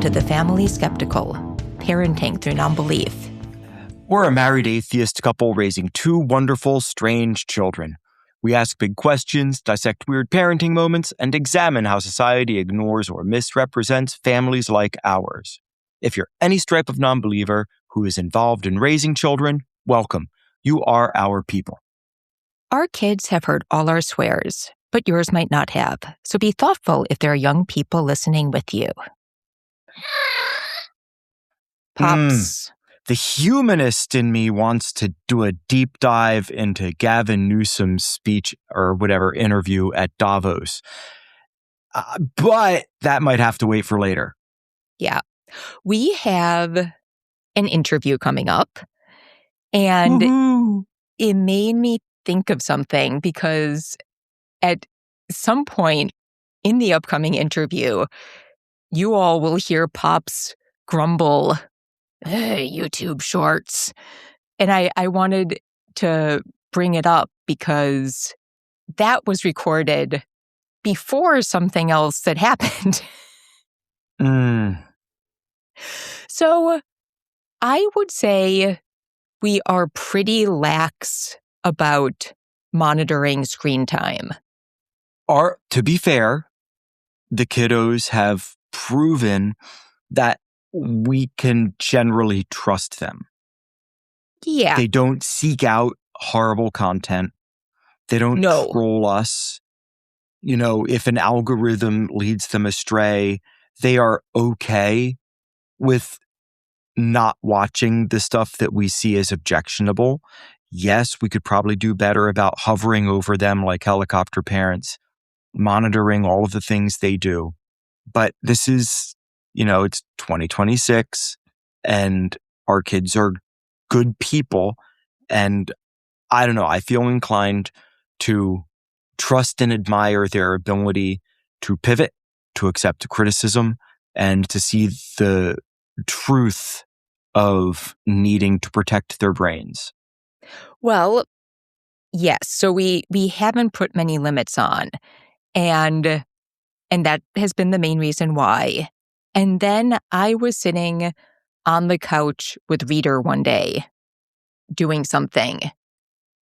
to The Family Skeptical, Parenting Through Nonbelief. We're a married atheist couple raising two wonderful, strange children. We ask big questions, dissect weird parenting moments, and examine how society ignores or misrepresents families like ours. If you're any stripe of non-believer who is involved in raising children, welcome. You are our people. Our kids have heard all our swears, but yours might not have. So be thoughtful if there are young people listening with you. Pops. The humanist in me wants to do a deep dive into Gavin Newsom's speech or whatever interview at Davos. But that might have to wait for later. Yeah. We have an interview coming up, and it made me think of something because at some point in the upcoming interview, you all will hear Pops grumble, YouTube shorts. And I wanted to bring it up because that was recorded before something else that happened. So I would say we are pretty lax about monitoring screen time. To be fair, the kiddos have proven that we can generally trust them. Yeah. They don't seek out horrible content. They don't troll us. You know, if an algorithm leads them astray, they are okay with not watching the stuff that we see as objectionable. Yes, we could probably do better about hovering over them like helicopter parents, monitoring all of the things they do. But this is, it's 2026 and our kids are good people. And I don't know, I feel inclined to trust and admire their ability to pivot, to accept criticism, and to see the truth of needing to protect their brains. Well, yes. So we haven't put many limits on. And that has been the main reason why. And then I was sitting on the couch with Reader one day doing something.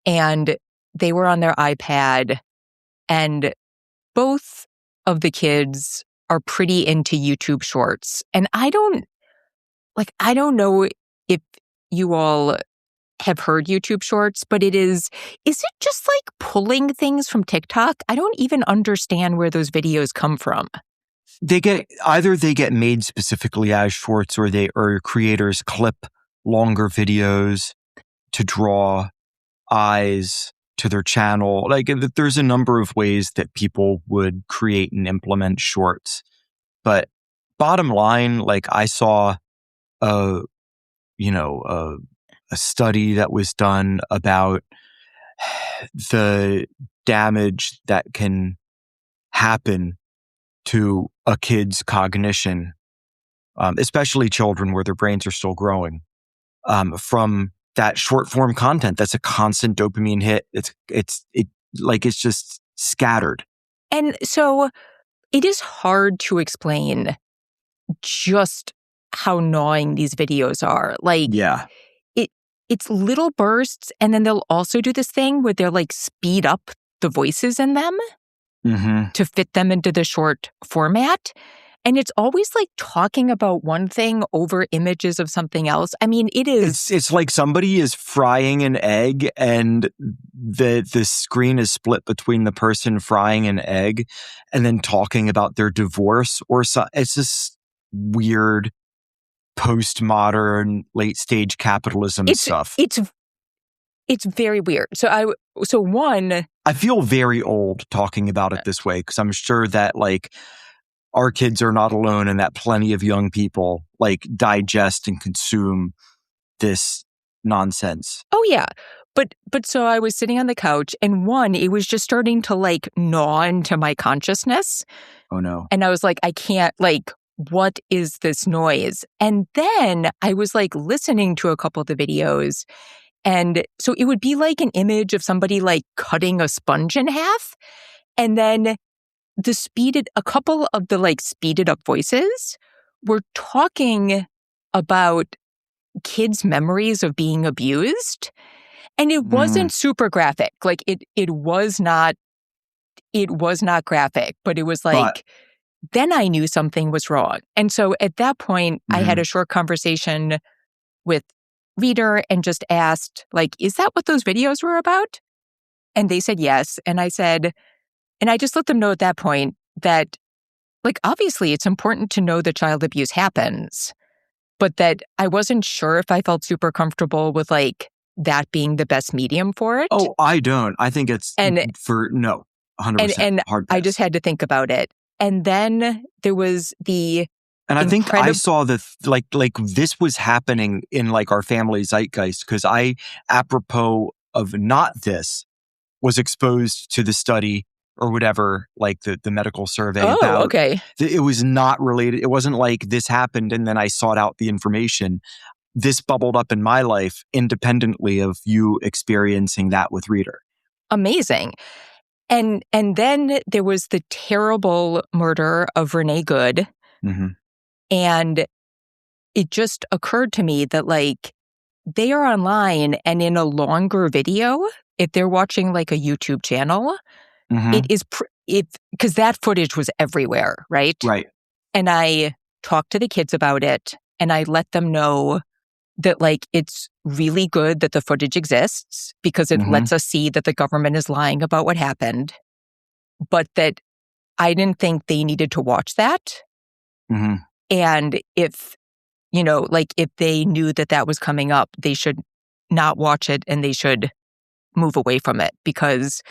And they were on their iPad. And both of the kids are pretty into YouTube shorts. And I don't know if you all have heard YouTube shorts, but is it just like pulling things from TikTok? I don't even understand where those videos come from. They get made specifically as shorts, or creators clip longer videos to draw eyes to their channel. Like, there's a number of ways that people would create and implement shorts. But bottom line, like, I saw a study that was done about the damage that can happen to a kid's cognition, especially children where their brains are still growing, from that short form content. That's a constant dopamine hit. It's just scattered. And so it is hard to explain just how gnawing these videos are. Like, yeah. It's little bursts, and then they'll also do this thing where they'll like speed up the voices in them to fit them into the short format. And it's always like talking about one thing over images of something else. I mean, it is. It's like somebody is frying an egg and the screen is split between the person frying an egg and then talking about their divorce or so. It's just weird postmodern late stage capitalism stuff. It's very weird. So I feel very old talking about it this way because I'm sure that like our kids are not alone and that plenty of young people like digest and consume this nonsense. Oh yeah. But so I was sitting on the couch and it was just starting to like gnaw into my consciousness. Oh no. And I was like, I can't, like, what is this noise? And then I was like listening to a couple of the videos. And so it would be like an image of somebody like cutting a sponge in half. And then a couple of the like speeded up voices were talking about kids' memories of being abused. And it wasn't super graphic. Like it was not graphic, but it was like, then I knew something was wrong. And so at that point, I had a short conversation with Reader and just asked, like, is that what those videos were about? And they said yes. And I said, and I just let them know at that point that, like, obviously it's important to know that child abuse happens, but that I wasn't sure if I felt super comfortable with, like, that being the best medium for it. Oh, I don't. I think it's 100%. And hard pass. I just had to think about it. And then there was the And I think I saw like this was happening in like our family zeitgeist, because I, apropos of not this, was exposed to the study or whatever, like the medical survey about. Okay. It was not related. It wasn't like this happened and then I sought out the information. This bubbled up in my life independently of you experiencing that with Reader. Amazing. And then there was the terrible murder of Renee Good. And it just occurred to me that, like, they are online and in a longer video, if they're watching like a YouTube channel, it is, because that footage was everywhere, right? Right. And I talked to the kids about it and I let them know that, like, it's really good that the footage exists because it lets us see that the government is lying about what happened, but that I didn't think they needed to watch that. And if, like, if they knew that that was coming up, they should not watch it and they should move away from it because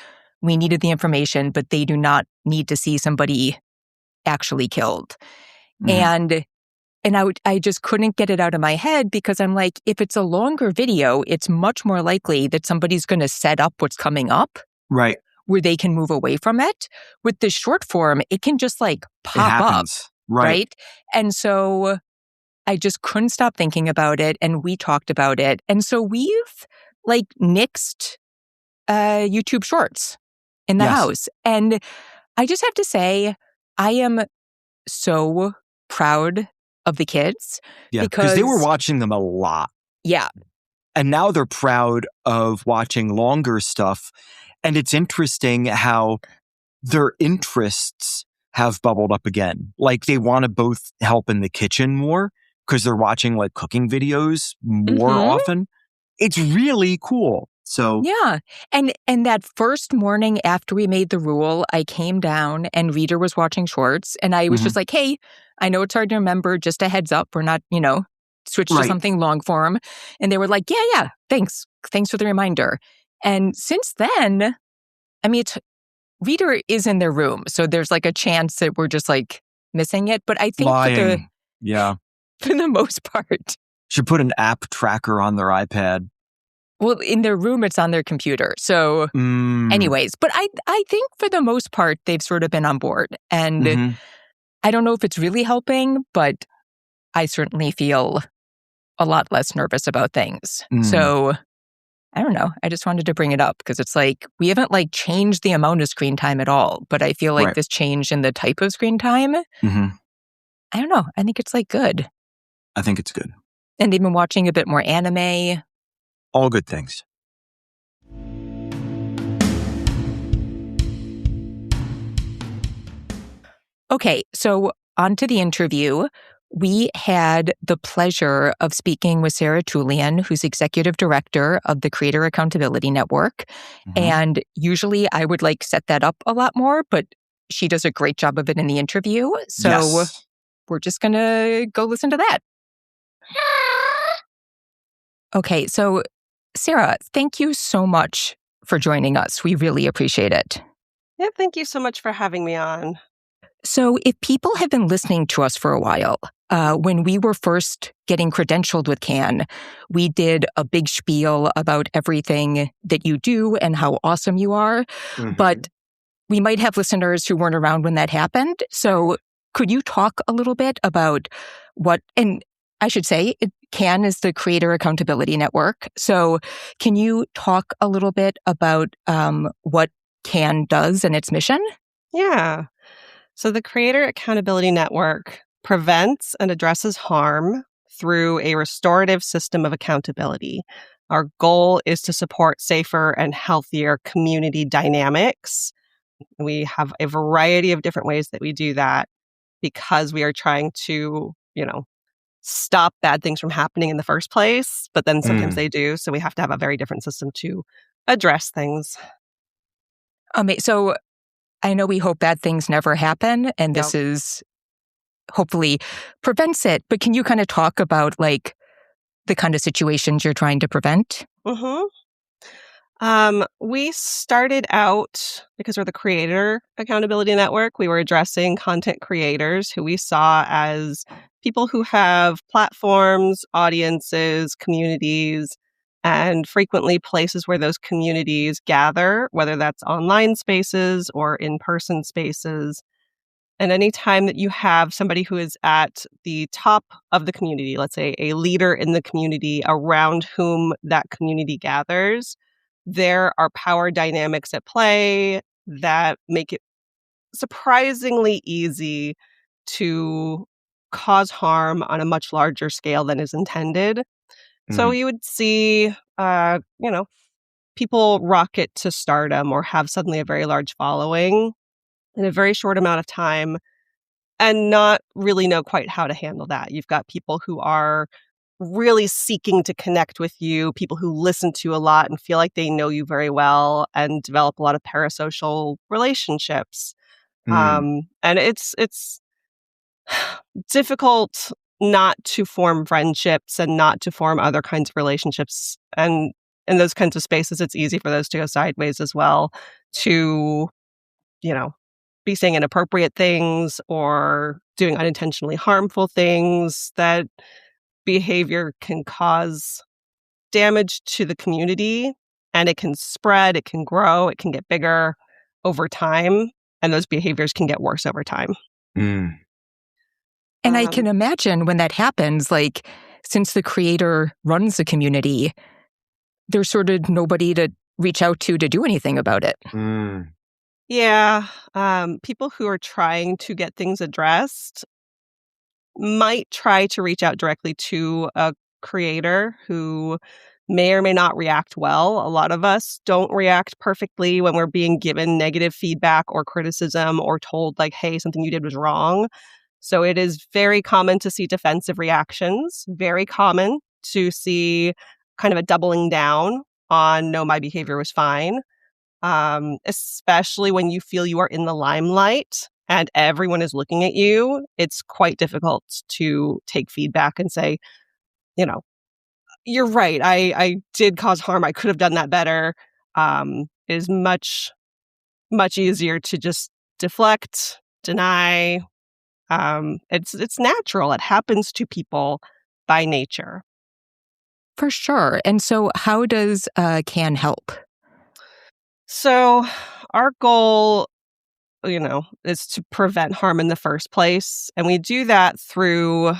we needed the information, but they do not need to see somebody actually killed. And I just couldn't get it out of my head because I'm like, if it's a longer video, it's much more likely that somebody's going to set up what's coming up. Right. Where they can move away from it. With the short form, it can just like pop up. Right. And so I just couldn't stop thinking about it. And we talked about it. And so we've like nixed YouTube shorts in the house. And I just have to say, I am so proud of the kids. Yeah, because they were watching them a lot. Yeah. And now they're proud of watching longer stuff. And it's interesting how their interests have bubbled up again. Like they want to both help in the kitchen more because they're watching like cooking videos more often. It's really cool. So yeah. And that first morning after we made the rule, I came down and Reader was watching shorts and I was just like, hey, I know it's hard to remember, just a heads up. We're not, switch to something long form. And they were like, yeah, thanks. Thanks for the reminder. And since then, I mean, Reader is in their room. So there's like a chance that we're just like missing it. But I think for the most part. Should put an app tracker on their iPad. Well, in their room, it's on their computer. So anyways, but I think for the most part, they've sort of been on board. And I don't know if it's really helping, but I certainly feel a lot less nervous about things. So I don't know. I just wanted to bring it up because it's like we haven't like changed the amount of screen time at all. But I feel like this change in the type of screen time, I don't know. I think it's like good. I think it's good. And they've been watching a bit more anime. All good things. Okay, so on to the interview. We had the pleasure of speaking with Sarah Tulien, who's executive director of the Creator Accountability Network. And usually I would like set that up a lot more, but she does a great job of it in the interview. So we're just going to go listen to that. Okay, so Sarah, thank you so much for joining us. We really appreciate it. Yeah, thank you so much for having me on. So if people have been listening to us for a while, when we were first getting credentialed with CAN, we did a big spiel about everything that you do and how awesome you are. But we might have listeners who weren't around when that happened. So could you talk a little bit about what, and I should say, CAN is the Creator Accountability Network. So can you talk a little bit about what CAN does and its mission? Yeah. So the Creator Accountability Network prevents and addresses harm through a restorative system of accountability. Our goal is to support safer and healthier community dynamics. We have a variety of different ways that we do that because we are trying to, stop bad things from happening in the first place, but then sometimes they do. So we have to have a very different system to address things. So I know we hope bad things never happen, and this is hopefully prevents it. But can you kind of talk about like the kind of situations you're trying to prevent? Mm-hmm. We started out, because we're the Creator Accountability Network, we were addressing content creators who we saw as people who have platforms, audiences, communities, and frequently places where those communities gather, whether that's online spaces or in-person spaces. And anytime that you have somebody who is at the top of the community, let's say a leader in the community around whom that community gathers, there are power dynamics at play that make it surprisingly easy to cause harm on a much larger scale than is intended. So you would see, people rocket to stardom or have suddenly a very large following in a very short amount of time and not really know quite how to handle that. You've got people who are really seeking to connect with you, people who listen to you a lot and feel like they know you very well and develop a lot of parasocial relationships. And it's difficult not to form friendships and not to form other kinds of relationships. And in those kinds of spaces, it's easy for those to go sideways as well, to, be saying inappropriate things or doing unintentionally harmful things. That behavior can cause damage to the community, and it can spread, it can grow, it can get bigger over time, and those behaviors can get worse over time. Mm. And I can imagine when that happens, like, since the creator runs the community, there's sort of nobody to reach out to do anything about it. Yeah. People who are trying to get things addressed might try to reach out directly to a creator who may or may not react well. A lot of us don't react perfectly when we're being given negative feedback or criticism or told, like, hey, something you did was wrong. So it is very common to see defensive reactions, very common to see kind of a doubling down on, no, my behavior was fine. Especially when you feel you are in the limelight and everyone is looking at you, it's quite difficult to take feedback and say, you're right, I did cause harm, I could have done that better. It is much, much easier to just deflect, deny. It's natural. It happens to people by nature. For sure. And so how does CAN help? So our goal, is to prevent harm in the first place. And we do that through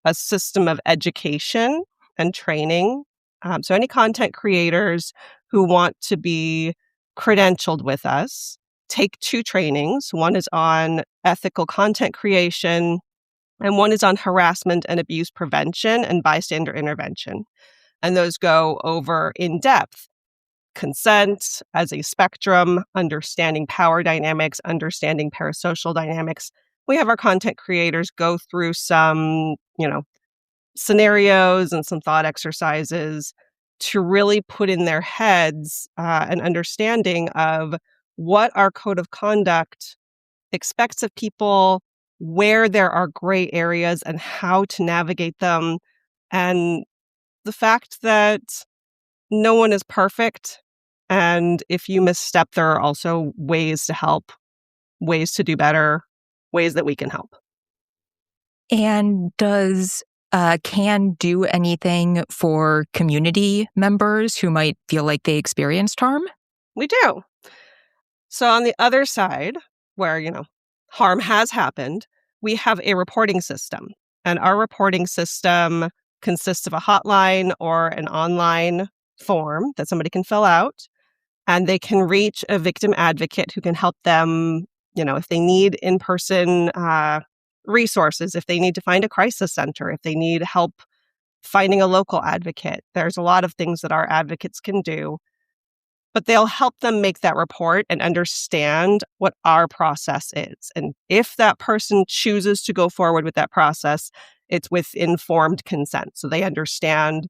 a system of education and training. So any content creators who want to be credentialed with us take 2 trainings. One is on ethical content creation, and one is on harassment and abuse prevention and bystander intervention. And those go over in depth consent as a spectrum, understanding power dynamics, understanding parasocial dynamics. We have our content creators go through some, scenarios and some thought exercises to really put in their heads an understanding of what our code of conduct expects of people, where there are gray areas and how to navigate them, and the fact that no one is perfect. And if you misstep, there are also ways to help, ways to do better, ways that we can help. And does CAN do anything for community members who might feel like they experienced harm? We do. So on the other side, where, harm has happened, we have a reporting system. And our reporting system consists of a hotline or an online form that somebody can fill out. And they can reach a victim advocate who can help them, if they need in-person resources if they need to find a crisis center, if they need help finding a local advocate. There's a lot of things that our advocates can do, but they'll help them make that report and understand what our process is. And if that person chooses to go forward with that process, it's with informed consent. So they understand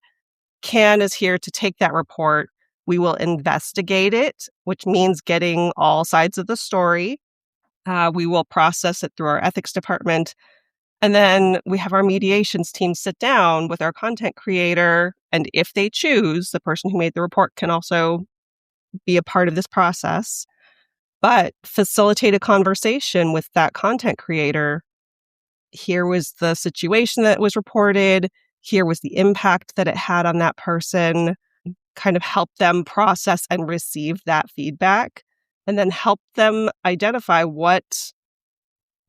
CAN is here to take that report. We will investigate it, which means getting all sides of the story. We will process it through our ethics department. And then we have our mediations team sit down with our content creator. And if they choose, the person who made the report can also be a part of this process, but facilitate a conversation with that content creator. Here was the situation that was reported. Here was the impact that it had on that person. Kind of help them process and receive that feedback, and then help them identify what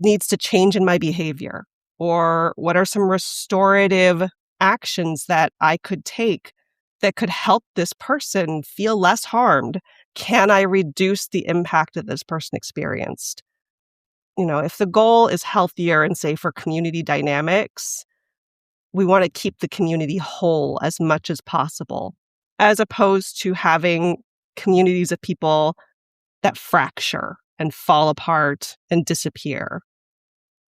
needs to change in my behavior, or what are some restorative actions that I could take that could help this person feel less harmed. Can I reduce the impact that this person experienced? If the goal is healthier and safer community dynamics, we want to keep the community whole as much as possible, as opposed to having communities of people that fracture and fall apart and disappear.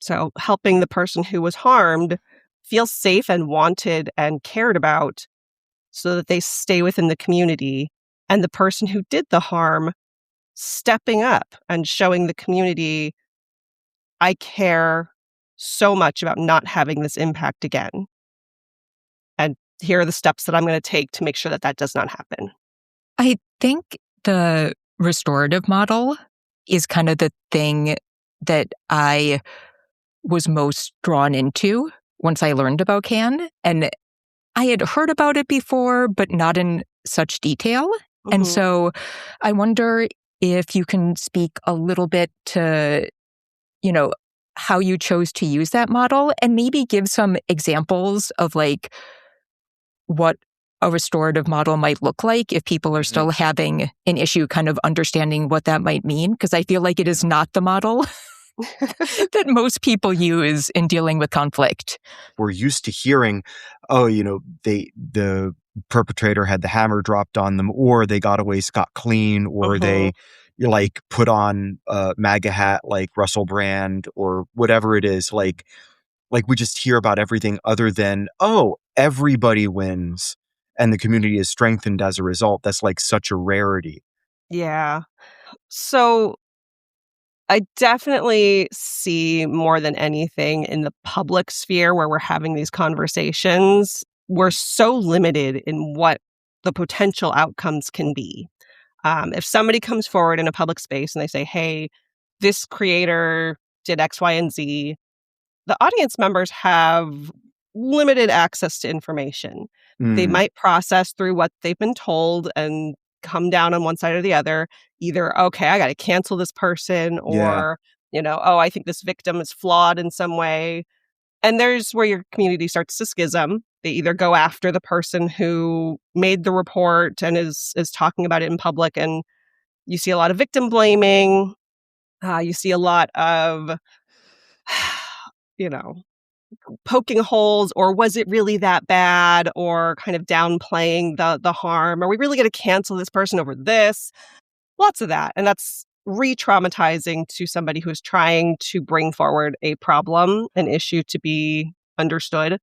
So helping the person who was harmed feel safe and wanted and cared about so that they stay within the community, and the person who did the harm stepping up and showing the community, I care so much about not having this impact again. And here are the steps that I'm going to take to make sure that that does not happen. I think the restorative model is kind of the thing that I was most drawn into once I learned about CAN. And I had heard about it before, but not in such detail. Mm-hmm. And so I wonder if you can speak a little bit to, how you chose to use that model, and maybe give some examples of what a restorative model might look like if people are still having an issue kind of understanding what that might mean. Because I feel like it is not the model that most people use in dealing with conflict. We're used to hearing, the perpetrator had the hammer dropped on them, or they got away scot-clean, or they put on a MAGA hat like Russell Brand, or whatever it is. Like we just hear about everything other than, everybody wins and the community is strengthened as a result. That's such a rarity. Yeah. So I definitely see more than anything in the public sphere where we're having these conversations, we're so limited in what the potential outcomes can be. If somebody comes forward in a public space and they say, hey, this creator did X, Y, and Z, the audience members have limited access to information. They might process through what they've been told and come down on one side or the other. Either, okay, I got to cancel this person, or, I think this victim is flawed in some way. And there's where your community starts to schism. They either go after the person who made the report and is talking about it in public, and you see a lot of victim blaming. You see a lot of, poking holes, or was it really that bad, or kind of downplaying the harm. Are we really going to cancel this person over this? Lots of that. And that's re-traumatizing to somebody who is trying to bring forward a problem, an issue to be understood.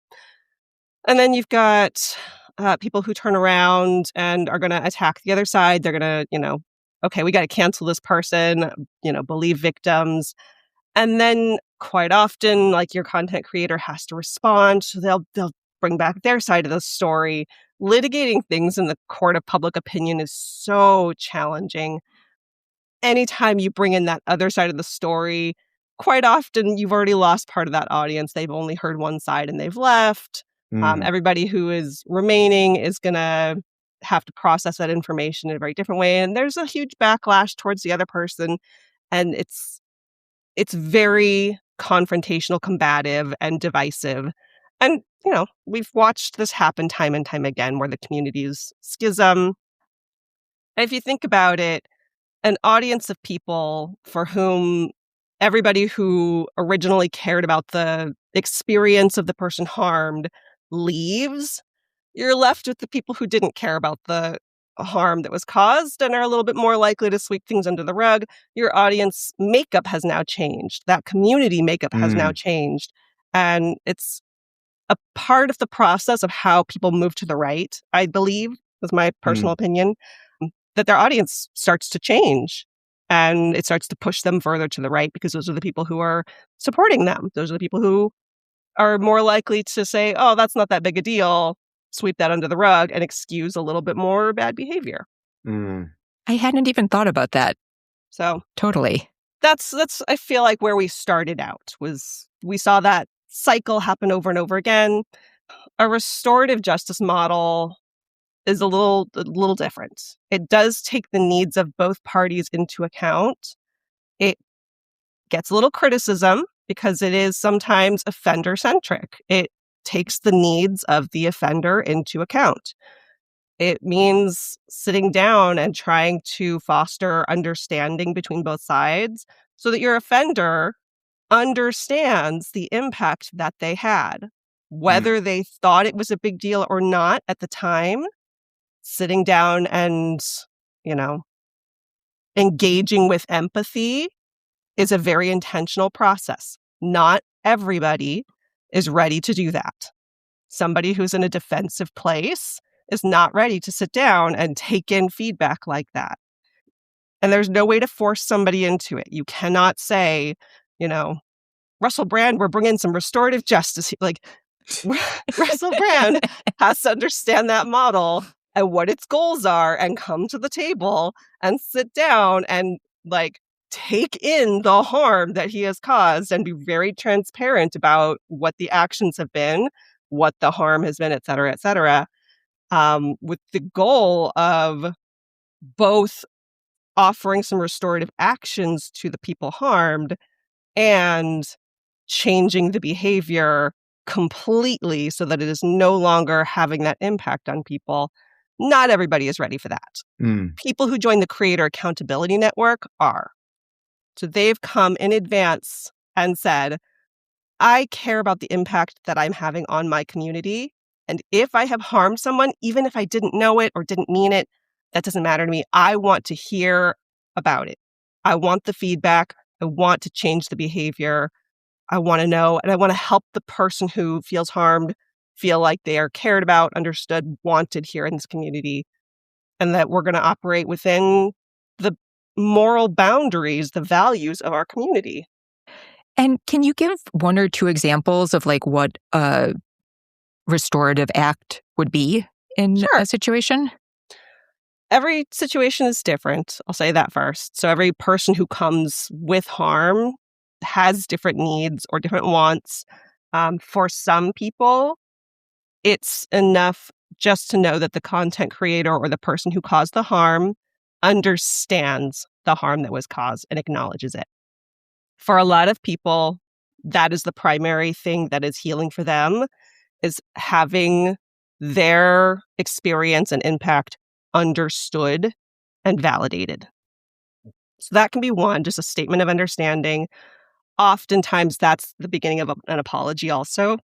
And then you've got people who turn around and are going to attack the other side. They're going to, okay, we got to cancel this person, believe victims. And then quite often, your content creator has to respond. So they'll bring back their side of the story. Litigating things in the court of public opinion is so challenging. Anytime you bring in that other side of the story, quite often you've already lost part of that audience. They've only heard one side and they've left. Everybody who is remaining is going to have to process that information in a very different way. And there's a huge backlash towards the other person. And it's very confrontational, combative, and divisive. And, we've watched this happen time and time again, where the communities schism. And if you think about it, an audience of people for whom everybody who originally cared about the experience of the person harmed leaves, you're left with the people who didn't care about the harm that was caused and are a little bit more likely to sweep things under the rug. Your audience makeup has now changed. That community makeup has now changed. And it's a part of the process of how people move to the right, I believe, is my personal opinion, that their audience starts to change. And it starts to push them further to the right because those are the people who are supporting them. Those are the people who are more likely to say, oh, that's not that big a deal, sweep that under the rug and excuse a little bit more bad behavior. I hadn't even thought about that. So totally. That's I feel like where we started out was we saw that cycle happen over and over again. A restorative justice model is a little different. It does take the needs of both parties into account. It gets a little criticism because it is sometimes offender-centric. It takes the needs of the offender into account. It means sitting down and trying to foster understanding between both sides so that your offender understands the impact that they had, whether they thought it was a big deal or not at the time. Sitting down and, engaging with empathy is a very intentional process. Not everybody is ready to do that. Somebody who's in a defensive place is not ready to sit down and take in feedback like that. And there's no way to force somebody into it. You cannot say, Russell Brand, we're bringing some restorative justice. Russell Brand has to understand that model and what its goals are and come to the table and sit down and take in the harm that he has caused and be very transparent about what the actions have been, what the harm has been, et cetera, with the goal of both offering some restorative actions to the people harmed and changing the behavior completely so that it is no longer having that impact on people. Not everybody is ready for that. People who join the Creator Accountability Network are. So they've come in advance and said, I care about the impact that I'm having on my community. And if I have harmed someone, even if I didn't know it or didn't mean it, that doesn't matter to me. I want to hear about it. I want the feedback. I want to change the behavior. I want to know, and I want to help the person who feels harmed feel like they are cared about, understood, wanted here in this community, and that we're going to operate within the moral boundaries, the values of our community. And can you give one or two examples of what a restorative act would be in a situation? Every situation is different. I'll say that first. So every person who comes with harm has different needs or different wants. For some people, it's enough just to know that the content creator or the person who caused the harm understands the harm that was caused and acknowledges it. For a lot of people, that is the primary thing that is healing for them, is having their experience and impact understood and validated. So that can be one, just a statement of understanding. Oftentimes, that's the beginning of an apology also,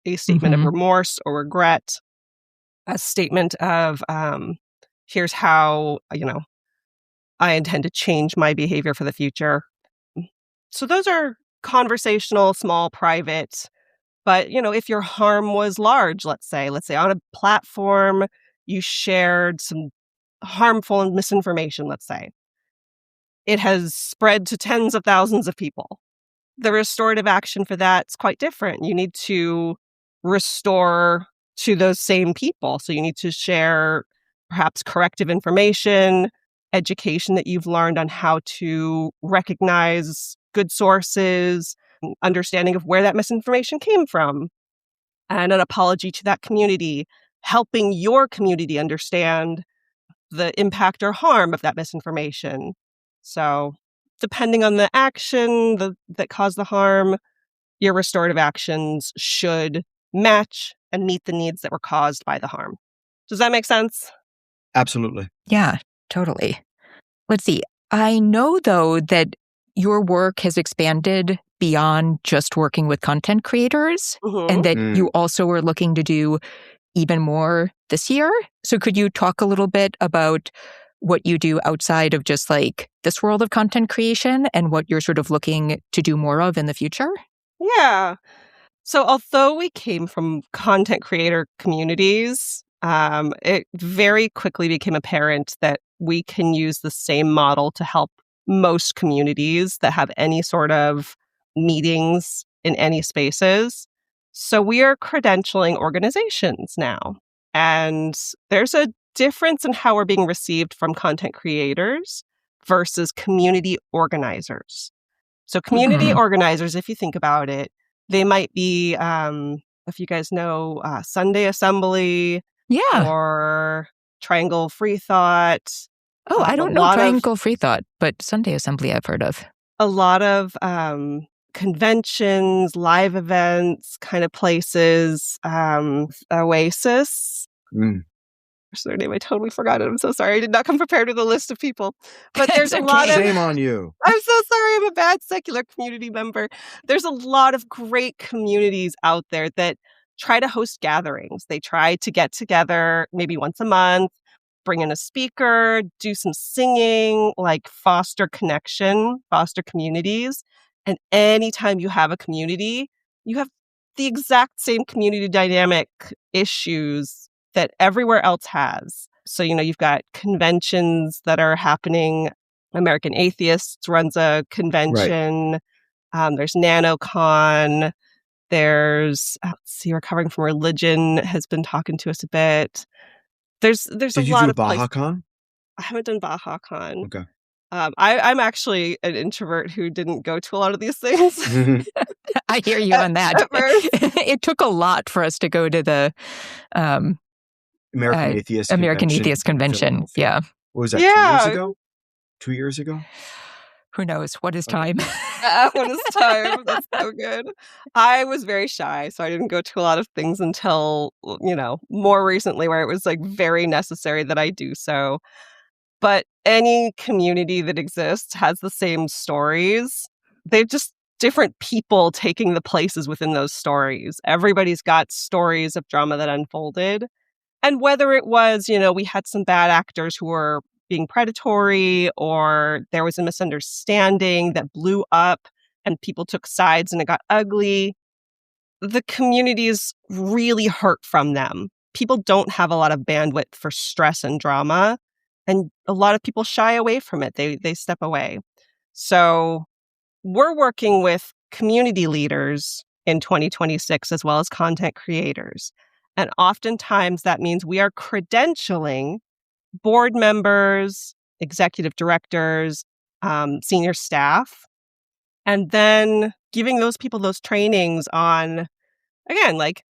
a statement of remorse or regret, a statement of, here's how, I intend to change my behavior for the future. So those are conversational, small, private. But, if your harm was large, let's say on a platform, you shared some harmful misinformation, let's say. It has spread to tens of thousands of people. The restorative action for that is quite different. You need to restore to those same people. So you need to share perhaps corrective information, education that you've learned on how to recognize good sources, understanding of where that misinformation came from, and an apology to that community, helping your community understand the impact or harm of that misinformation. So depending on the action that caused the harm, your restorative actions should match and meet the needs that were caused by the harm. Does that make sense? Absolutely. Yeah, totally. Let's see. I know, though, that your work has expanded beyond just working with content creators, and that you also are looking to do even more this year. So could you talk a little bit about what you do outside of just like this world of content creation and what you're sort of looking to do more of in the future? Yeah. So although we came from content creator communities, it very quickly became apparent that we can use the same model to help most communities that have any sort of meetings in any spaces. So we are credentialing organizations now. And there's a difference in how we're being received from content creators versus community organizers. So community organizers, if you think about it, they might be, if you guys know Sunday Assembly or Triangle Free Thought. Oh, I don't know Triangle Free Thought, but Sunday Assembly I've heard of. A lot of conventions, live events, kind of places. Oasis. What's their name? I totally forgot it. I'm so sorry. I did not come prepared with a list of people. But there's a lot of... Shame on you. I'm so sorry. I'm a bad secular community member. There's a lot of great communities out there that try to host gatherings. They try to get together maybe once a month, bring in a speaker, do some singing, like foster connection, foster communities. And anytime you have a community, you have the exact same community dynamic issues that everywhere else has. So, you've got conventions that are happening. American Atheists runs a convention. Right. There's NanoCon. There's, Recovering from Religion has been talking to us a bit. There's a lot of places. Did you do BajaCon? I haven't done BajaCon. Okay. I'm actually an introvert who didn't go to a lot of these things. I hear you on that. It took a lot for us to go to the American Atheist Convention. Yeah. What was that, 2 years ago? 2 years ago? Who knows? What is time? What is time? That's so good. I was very shy, so I didn't go to a lot of things until, more recently, where it was like very necessary that I do so. But any community that exists has the same stories. They're just different people taking the places within those stories. Everybody's got stories of drama that unfolded. And whether it was, we had some bad actors who were being predatory, or there was a misunderstanding that blew up and people took sides and it got ugly, the communities really hurt from them. People don't have a lot of bandwidth for stress and drama, and a lot of people shy away from it. They step away. So we're working with community leaders in 2026 as well as content creators. And oftentimes that means we are credentialing board members, executive directors, senior staff, and then giving those people those trainings on, again, like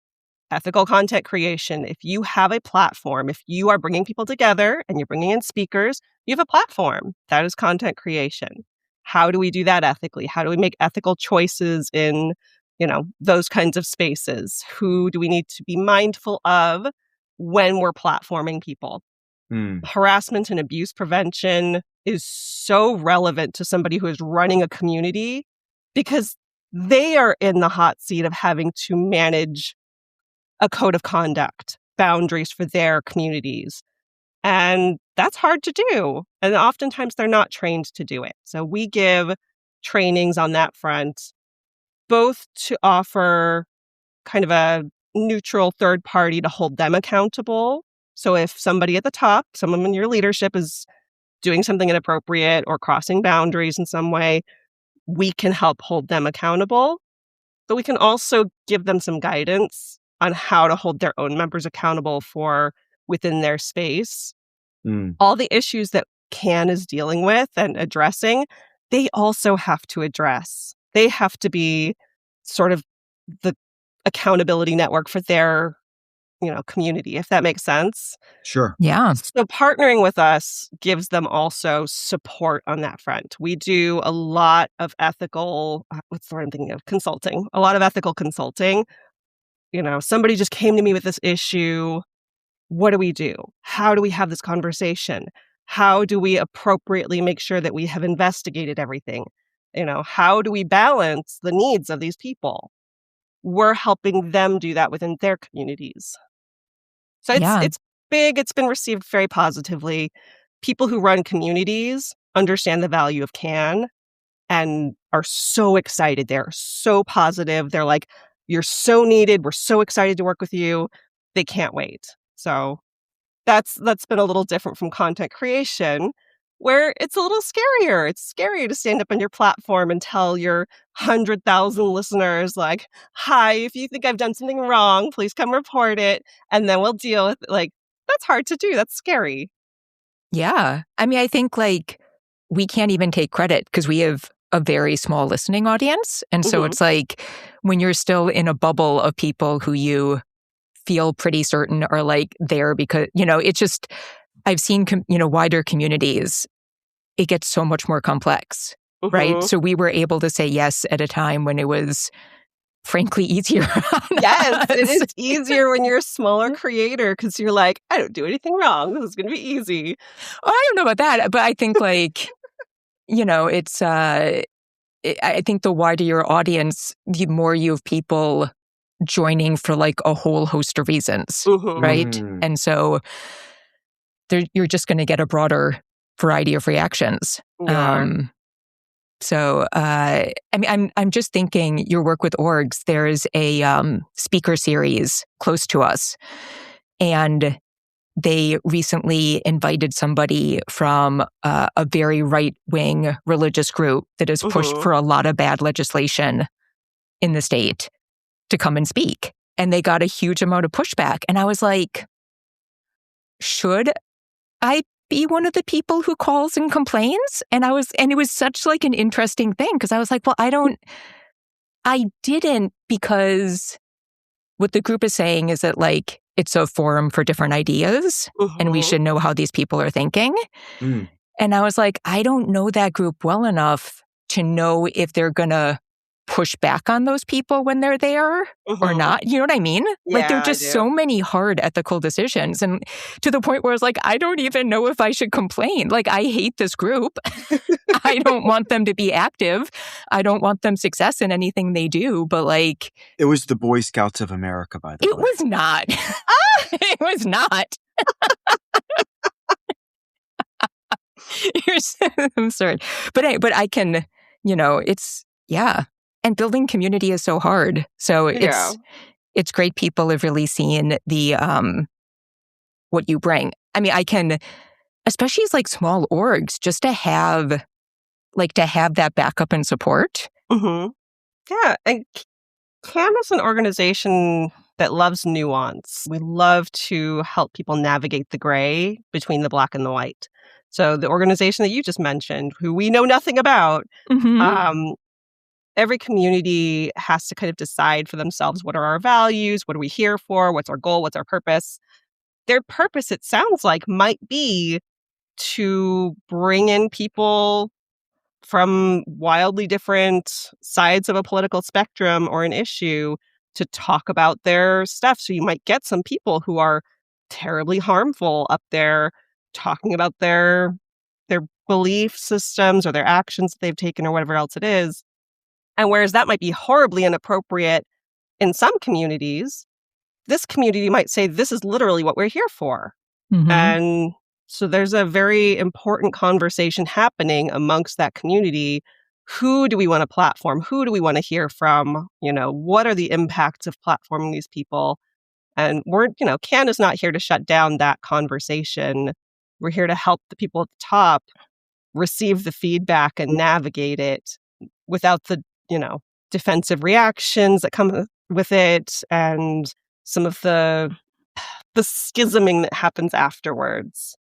ethical content creation. If you have a platform, if you are bringing people together and you're bringing in speakers, you have a platform. That is content creation. How do we do that ethically? How do we make ethical choices in, those kinds of spaces? Who do we need to be mindful of when we're platforming people? Harassment and abuse prevention is so relevant to somebody who is running a community, because they are in the hot seat of having to manage a code of conduct, boundaries for their communities. And that's hard to do. And oftentimes they're not trained to do it. So we give trainings on that front, both to offer kind of a neutral third party to hold them accountable. So if somebody at the top, someone in your leadership is doing something inappropriate or crossing boundaries in some way, we can help hold them accountable. But we can also give them some guidance on how to hold their own members accountable for within their space. All the issues that CAN is dealing with and addressing, they also have to address. They have to be sort of the accountability network for their community, if that makes sense. Sure. Yeah. So partnering with us gives them also support on that front. We do a lot of ethical, what's the word I'm thinking of? Consulting. A lot of ethical consulting. Somebody just came to me with this issue. What do we do? How do we have this conversation? How do we appropriately make sure that we have investigated everything? how do we balance the needs of these people? We're helping them do that within their communities. So it's big. It's been received very positively. People who run communities understand the value of CAN and are so excited. They're so positive. They're like, you're so needed. We're so excited to work with you. They can't wait. So that's been a little different from content creation, where it's a little scarier. It's scary to stand up on your platform and tell your 100,000 listeners, like, hi, if you think I've done something wrong, please come report it, and then we'll deal with it. Like, that's hard to do. That's scary. Yeah. I mean, I think we can't even take credit because we have a very small listening audience. And so it's like when you're still in a bubble of people who you feel pretty certain are there because, it's just, I've seen, wider communities, it gets so much more complex, right? So we were able to say yes at a time when it was frankly easier. Yes, it is easier when you're a smaller creator because you're like, I don't do anything wrong. This is going to be easy. Well, I don't know about that, but I think it's, I think the wider your audience, the more you have people joining for a whole host of reasons, right? And so you're just going to get a broader variety of reactions. So, I mean, I'm just thinking your work with orgs, there's a speaker series close to us, and they recently invited somebody from a very right-wing religious group that has pushed for a lot of bad legislation in the state to come and speak. And they got a huge amount of pushback. And I was like, should I be one of the people who calls and complains? And it was such an interesting thing because I was like, well, I didn't, because what the group is saying is that it's a forum for different ideas and we should know how these people are thinking. And I was like, I don't know that group well enough to know if they're going to push back on those people when they're there or not. You know what I mean? Yeah, there are just so many hard ethical decisions. And to the point where I was like, I don't even know if I should complain. I hate this group. I don't want them to be active. I don't want them success in anything they do. But it was the Boy Scouts of America, by the way. It was not. It was not. I'm sorry. But I can, it's, yeah. And building community is so hard. So it's great people have really seen the what you bring. I mean, I can, especially as small orgs, just to have that backup and support. Yeah, and CAN is an organization that loves nuance. We love to help people navigate the gray between the black and the white. So the organization that you just mentioned, who we know nothing about, every community has to kind of decide for themselves, what are our values? What are we here for? What's our goal? What's our purpose? Their purpose, it sounds like, might be to bring in people from wildly different sides of a political spectrum or an issue to talk about their stuff. So you might get some people who are terribly harmful up there talking about their belief systems or their actions that they've taken or whatever else it is. And whereas that might be horribly inappropriate in some communities, this community might say, this is literally what we're here for. And so there's a very important conversation happening amongst that community. Who do we want to platform? Who do we want to hear from? What are the impacts of platforming these people? And CAN is not here to shut down that conversation. We're here to help the people at the top receive the feedback and navigate it without the defensive reactions that come with it and some of the schisming that happens afterwards.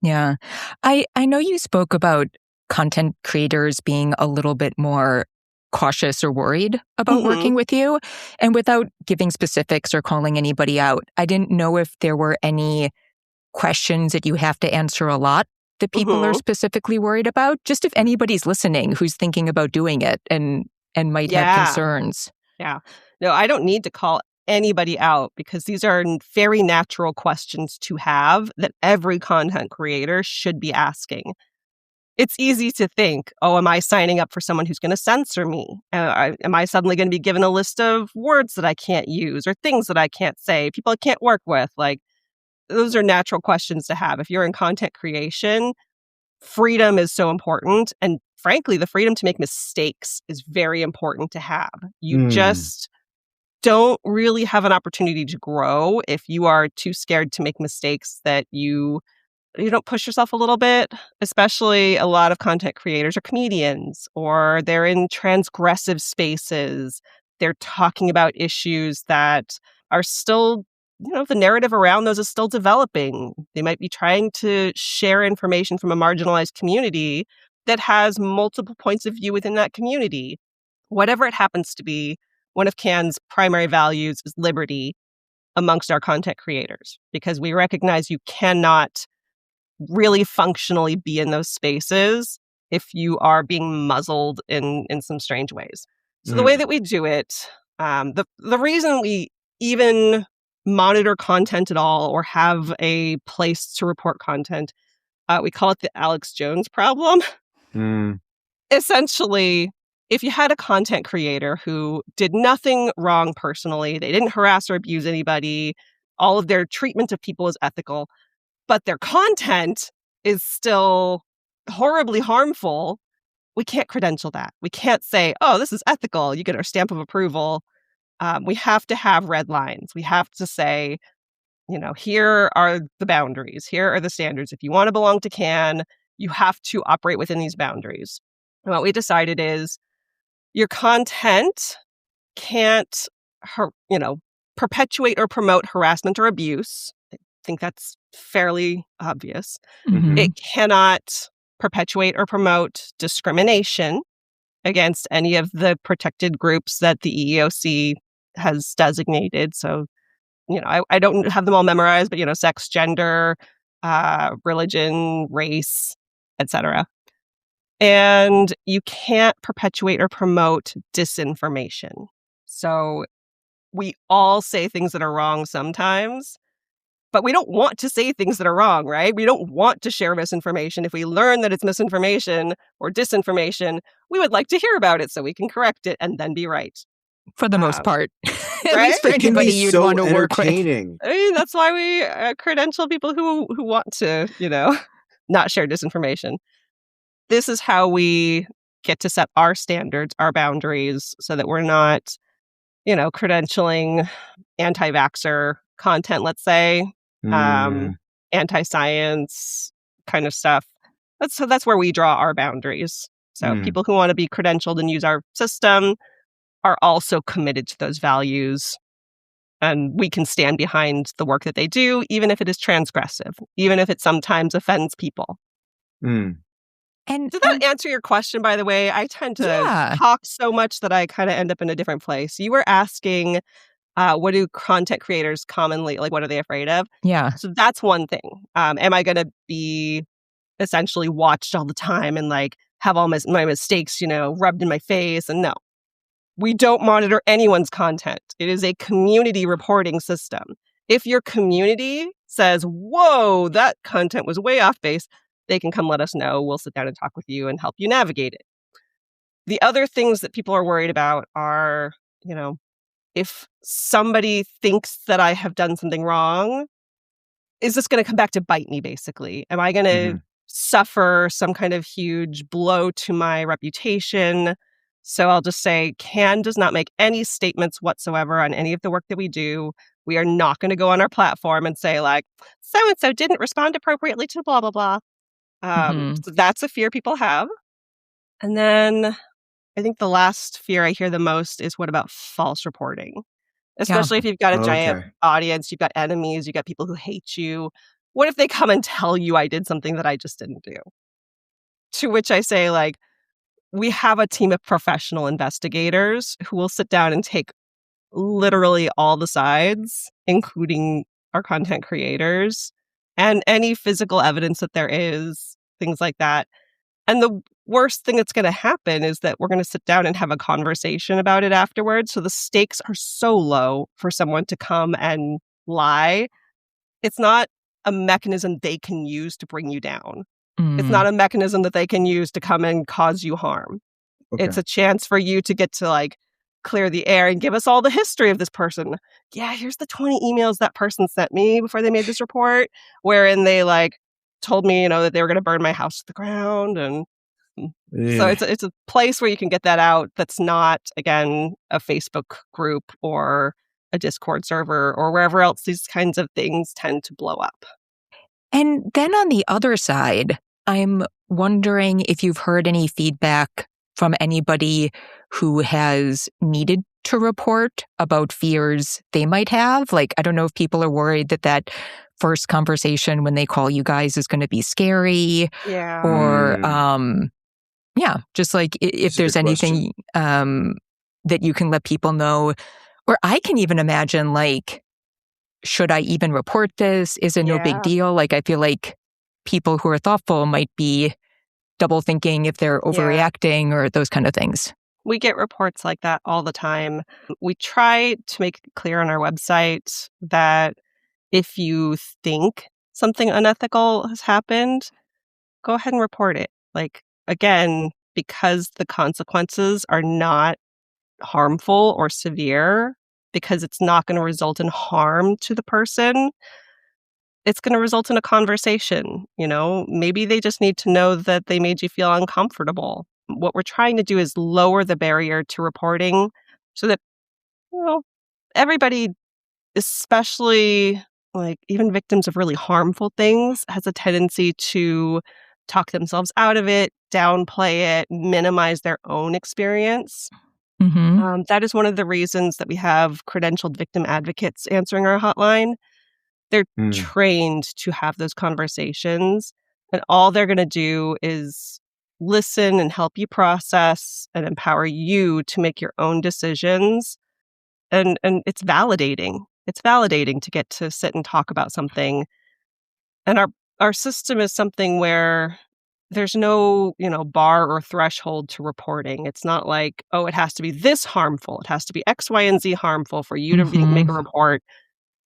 Yeah. I know you spoke about content creators being a little bit more cautious or worried about working with you. And without giving specifics or calling anybody out, I didn't know if there were any questions that you have to answer a lot that people are specifically worried about, just if anybody's listening who's thinking about doing it and might have concerns. Yeah. No, I don't need to call anybody out because these are very natural questions to have that every content creator should be asking. it's easy to think, oh, am I signing up for someone who's going to censor me? Am I suddenly going to be given a list of words that I can't use or things that I can't say, people I can't work with? Like, those are natural questions to have. If you're in content creation, freedom is so important. And frankly, the freedom to make mistakes is very important to have. You just don't really have an opportunity to grow if you are too scared to make mistakes that you don't push yourself a little bit. Especially a lot of content creators are comedians, or they're in transgressive spaces. They're talking about issues that are still, the narrative around those is still developing. They might be trying to share information from a marginalized community that has multiple points of view within that community. Whatever it happens to be, one of CAN's primary values is liberty amongst our content creators, because we recognize you cannot really functionally be in those spaces if you are being muzzled in some strange ways. So the way that we do it, the reason we even monitor content at all or have a place to report content, we call it the Alex Jones problem. Essentially, if you had a content creator who did nothing wrong personally, they didn't harass or abuse anybody, all of their treatment of people is ethical, but their content is still horribly harmful, we can't credential that. We can't say, oh, this is ethical, you get our stamp of approval. We have to have red lines. We have to say, here are the boundaries. Here are the standards. If you want to belong to CAN, you have to operate within these boundaries. And what we decided is your content can't, perpetuate or promote harassment or abuse. I think that's fairly obvious. It cannot perpetuate or promote discrimination against any of the protected groups that the EEOC has designated. So, I don't have them all memorized, but, sex, gender, religion, race, etc. And you can't perpetuate or promote disinformation. So we all say things that are wrong sometimes, but we don't want to say things that are wrong, right? We don't want to share misinformation. If we learn that it's misinformation or disinformation, we would like to hear about it so we can correct it and then be right. For the most part. At right? least for anybody you'd want to work with. I mean, that's why we credential people who want to, not share disinformation. This is how we get to set our standards, our boundaries, so that we're not, credentialing anti-vaxxer content, let's say, anti-science kind of stuff. That's where we draw our boundaries. So people who want to be credentialed and use our system are also committed to those values. And we can stand behind the work that they do, even if it is transgressive, even if it sometimes offends people. And did that answer your question, by the way? I tend to talk so much that I kind of end up in a different place. You were asking, what do content creators commonly, what are they afraid of? Yeah. So that's one thing. Am I going to be essentially watched all the time and have all my mistakes, rubbed in my face? And no, we don't monitor anyone's content. It is a community reporting system. If your community says, whoa, that content was way off base, they can come let us know. We'll sit down and talk with you and help you navigate it. The other things that people are worried about are, if somebody thinks that I have done something wrong, is this going to come back to bite me, basically? Am I going to suffer some kind of huge blow to my reputation? So I'll just say, CAN does not make any statements whatsoever on any of the work that we do. We are not going to go on our platform and say, so-and-so didn't respond appropriately to blah, blah, blah. So that's a fear people have. And then I think the last fear I hear the most is, what about false reporting? Especially if you've got a giant audience, you've got enemies, you've got people who hate you. What if they come and tell you I did something that I just didn't do? To which I say, we have a team of professional investigators who will sit down and take literally all the sides, including our content creators, and any physical evidence that there is, things like that. And the worst thing that's going to happen is that we're going to sit down and have a conversation about it afterwards. So the stakes are so low for someone to come and lie. It's not a mechanism they can use to bring you down. It's not a mechanism that they can use to come and cause you harm. Okay. It's a chance for you to get to like clear the air and give us all the history of this person. Yeah, here's the 20 emails that person sent me before they made this report, wherein they like told me, that they were going to burn my house to the ground. And so it's a place where you can get that out. That's not, again, a Facebook group or a Discord server or wherever else these kinds of things tend to blow up. And then on the other side, I'm wondering if you've heard any feedback from anybody who has needed to report about fears they might have. Like, I don't know if people are worried that first conversation when they call you guys is going to be scary. Yeah. Or, just like if there's anything that you can let people know. Or I can even imagine, like, should I even report this? Is it no big deal? Like, I feel like people who are thoughtful might be double thinking if they're overreacting or those kind of things. We get reports like that all the time. We try to make it clear on our website that if you think something unethical has happened, go ahead and report it. Like, again, because the consequences are not harmful or severe, because it's not going to result in harm to the person, it's going to result in a conversation. Maybe they just need to know that they made you feel uncomfortable. What we're trying to do is lower the barrier to reporting so that, everybody, especially like even victims of really harmful things, has a tendency to talk themselves out of it, downplay it, minimize their own experience. Mm-hmm. That is one of the reasons that we have credentialed victim advocates answering our hotline. They're trained to have those conversations, and all they're going to do is listen and help you process and empower you to make your own decisions. And it's validating. It's validating to get to sit and talk about something. And our system is something where there's no, bar or threshold to reporting. It's not like, oh, it has to be this harmful. It has to be X, Y, and Z harmful for you to make a report.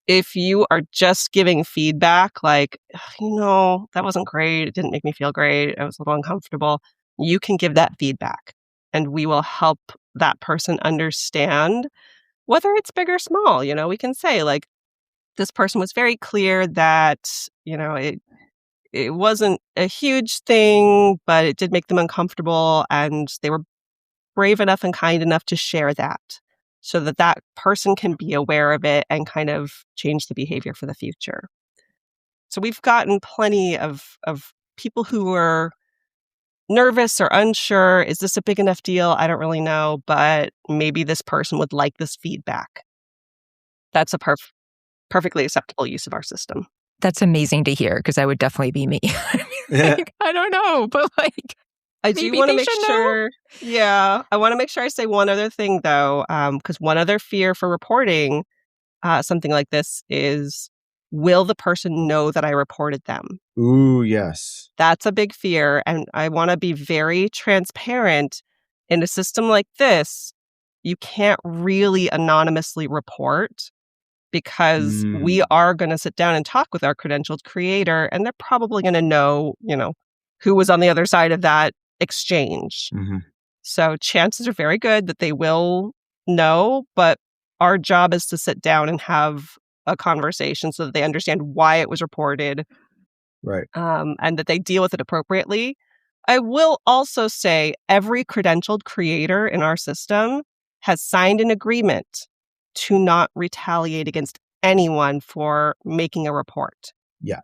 If you are just giving feedback, like, that wasn't great, it didn't make me feel great, I was a little uncomfortable, you can give that feedback. And we will help that person understand, whether it's big or small. We can say, like, this person was very clear that, it wasn't a huge thing, but it did make them uncomfortable, and they were brave enough and kind enough to share that so that that person can be aware of it and kind of change the behavior for the future. So we've gotten plenty of people who are nervous or unsure. Is this a big enough deal? I don't really know, but maybe this person would like this feedback. That's a perfectly acceptable use of our system. That's amazing to hear, because that would definitely be me. I don't know, but like, I do want to make sure. Yeah, I want to make sure I say one other thing, though, because one other fear for reporting something like this is, will the person know that I reported them? Ooh, yes. That's a big fear, and I want to be very transparent. In a system like this, you can't really anonymously report, because we are going to sit down and talk with our credentialed creator, and they're probably going to know, who was on the other side of that exchange. Mm-hmm. So chances are very good that they will know, but our job is to sit down and have a conversation so that they understand why it was reported, right? And that they deal with it appropriately. I will also say every credentialed creator in our system has signed an agreement to not retaliate against anyone for making a report. Yeah.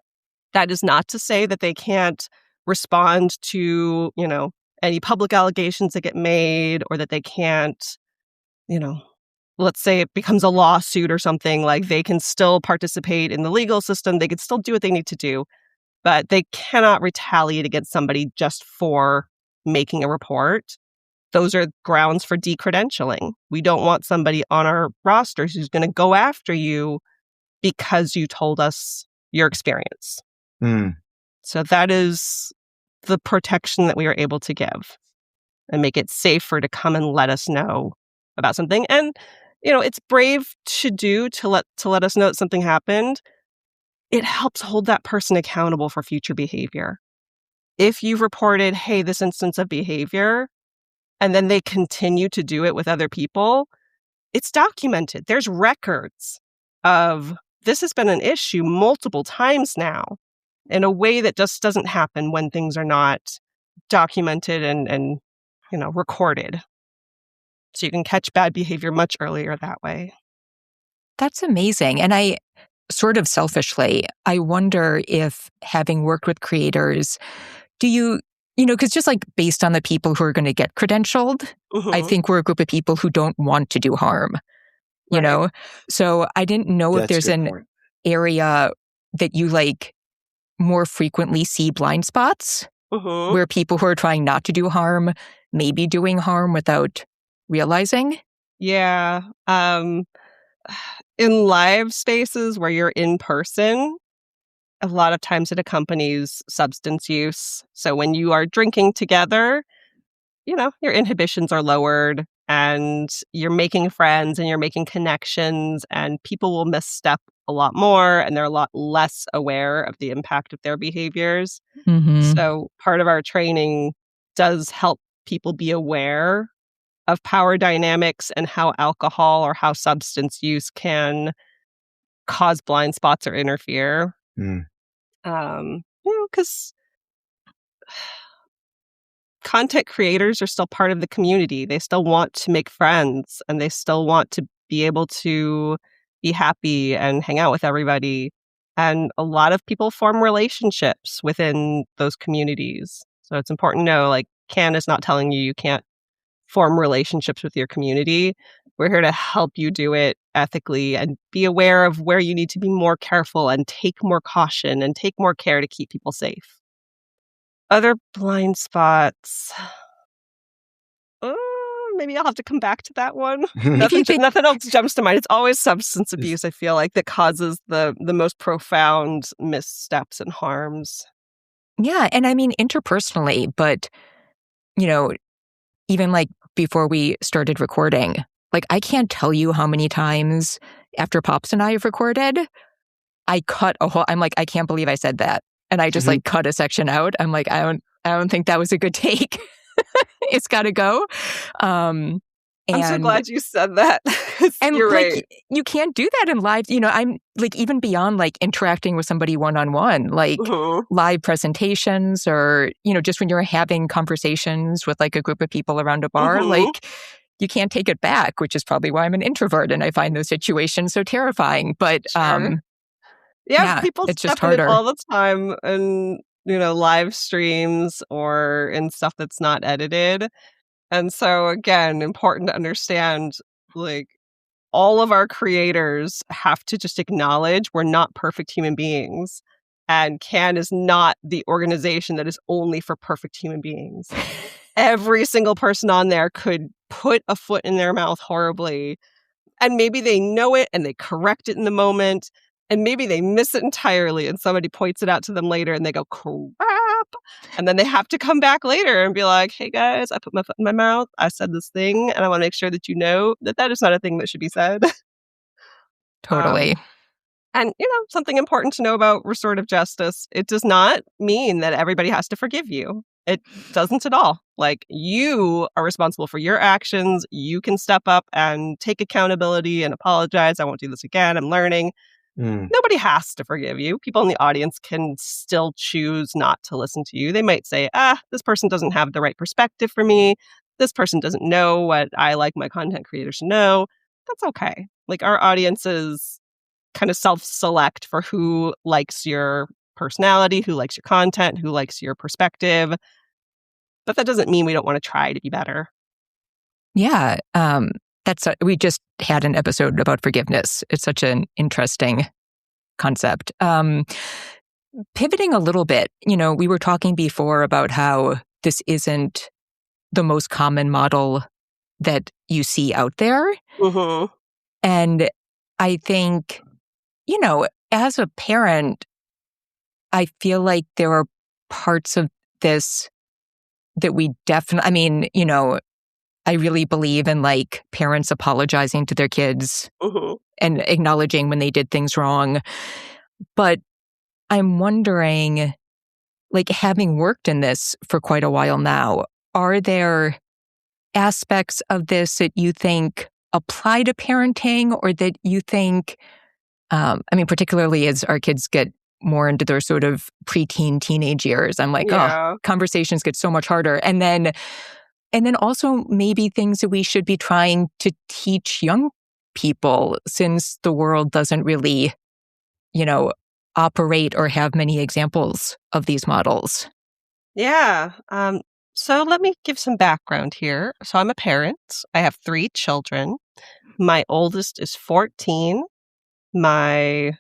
That is not to say that they can't respond to, any public allegations that get made, or that they can't, let's say it becomes a lawsuit or something, like they can still participate in the legal system. They can still do what they need to do, but they cannot retaliate against somebody just for making a report. Those are grounds for decredentialing. We don't want somebody on our rosters who's going to go after you because you told us your experience. So that is the protection that we are able to give, and make it safer to come and let us know about something. And, it's brave to let us know that something happened. It helps hold that person accountable for future behavior. if you've reported, hey, this instance of behavior, and then they continue to do it with other people, it's documented. There's records of this has been an issue multiple times now in a way that just doesn't happen when things are not documented and recorded. So you can catch bad behavior much earlier that way. That's amazing. And I sort of selfishly, I wonder if having worked with creators, do you, because just like based on the people who are going to get credentialed, I think we're a group of people who don't want to do harm, you know? So I didn't know if there's an area that you like more frequently see blind spots where people who are trying not to do harm may be doing harm without realizing. Yeah. In live spaces where you're in person, a lot of times it accompanies substance use. So when you are drinking together, your inhibitions are lowered and you're making friends and you're making connections, and people will misstep a lot more and they're a lot less aware of the impact of their behaviors. So part of our training does help people be aware of power dynamics and how alcohol or how substance use can cause blind spots or interfere. Because content creators are still part of the community. They still want to make friends and they still want to be able to be happy and hang out with everybody. And a lot of people form relationships within those communities. So it's important to know, like, CAN is not telling you can't form relationships with your community. We're here to help you do it ethically and be aware of where you need to be more careful and take more caution and take more care to keep people safe. Other blind spots. Maybe I'll have to come back to that one. Nothing else jumps to mind. It's always substance abuse, I feel like, that causes the most profound missteps and harms. Yeah. And I mean, interpersonally, but, even like before we started recording, like I can't tell you how many times after Pops and I have recorded, I cut a whole, I'm like, I can't believe I said that. And I just like cut a section out. I'm like, I don't think that was a good take. It's got to go. I'm so glad you said that. And you're like, right. You can't do that in live. I'm like, even beyond like interacting with somebody one-on-one, like live presentations or, just when you're having conversations with like a group of people around a bar, like you can't take it back, which is probably why I'm an introvert and I find those situations so terrifying. But people it's just step in harder it all the time and, live streams or in stuff that's not edited. And so, again, important to understand, like, all of our creators have to just acknowledge we're not perfect human beings. And CAN is not the organization that is only for perfect human beings. Every single person on there could put a foot in their mouth horribly. And maybe they know it and they correct it in the moment. And maybe they miss it entirely and somebody points it out to them later and they go, crap. And then they have to come back later and be like, hey guys, I put my foot in my mouth. I said this thing and I want to make sure that you know that that is not a thing that should be said. Totally. And, something important to know about restorative justice, it does not mean that everybody has to forgive you. It doesn't at all. Like, you are responsible for your actions. You can step up and take accountability and apologize. I won't do this again. I'm learning. Nobody has to forgive you. People in the audience can still choose not to listen to you. They might say, this person doesn't have the right perspective for me. This person doesn't know what I like my content creators to know. That's okay. Like, our audiences kind of self-select for who likes your personality, who likes your content, who likes your perspective. But that doesn't mean we don't want to try to be better. Yeah. We just had an episode about forgiveness. It's such an interesting concept. Pivoting a little bit, we were talking before about how this isn't the most common model that you see out there. And I think, as a parent, I feel like there are parts of this that we definitely, I really believe in like parents apologizing to their kids and acknowledging when they did things wrong. But I'm wondering, like having worked in this for quite a while now, are there aspects of this that you think apply to parenting or that you think, particularly as our kids get more into their sort of preteen, teenage years, I'm like, conversations get so much harder. And then also maybe things that we should be trying to teach young people since the world doesn't really, operate or have many examples of these models. Yeah. So let me give some background here. So I'm a parent. I have 3 children. My oldest is 14. My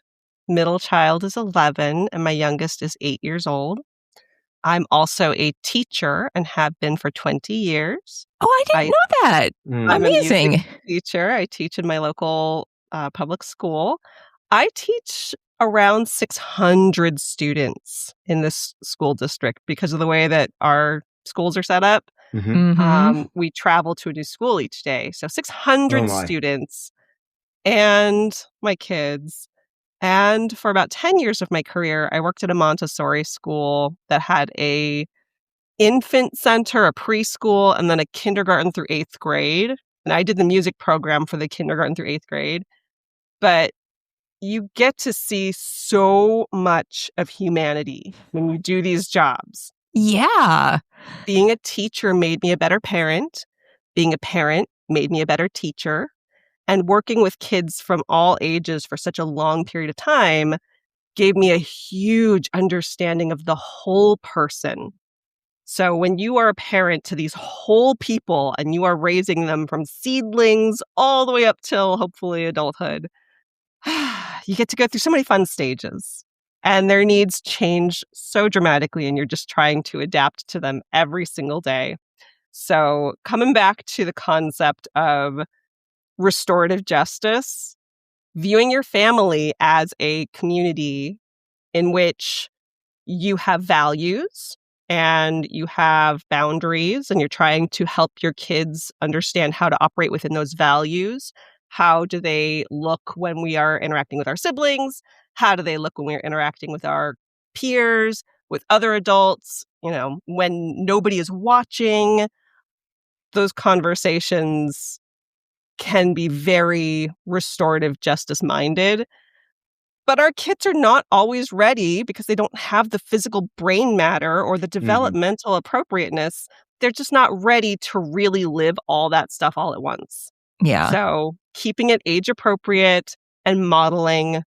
middle child is 11, and my youngest is 8 years old. I'm also a teacher and have been for 20 years. Oh, I didn't know that. I'm Amazing. a music teacher. I teach in my local public school. I teach around 600 students in this school district because of the way that our schools are set up. We travel to a new school each day. So 600 students and my kids. And for about 10 years of my career, I worked at a Montessori school that had a infant center, a preschool, and then a kindergarten through 8th grade. And I did the music program for the kindergarten through 8th grade. But you get to see so much of humanity when you do these jobs. Yeah. Being a teacher made me a better parent. Being a parent made me a better teacher. And working with kids from all ages for such a long period of time gave me a huge understanding of the whole person. So when you are a parent to these whole people and you are raising them from seedlings all the way up till hopefully adulthood, you get to go through so many fun stages. And their needs change so dramatically, and you're just trying to adapt to them every single day. So coming back to the concept of restorative justice, viewing your family as a community in which you have values and you have boundaries and you're trying to help your kids understand how to operate within those values. How do they look when we are interacting with our siblings? How do they look when we're interacting with our peers, with other adults? When nobody is watching, those conversations can be very restorative justice minded. But our kids are not always ready because they don't have the physical brain matter or the developmental appropriateness. They're just not ready to really live all that stuff all at once. Yeah. So keeping it age appropriate and modeling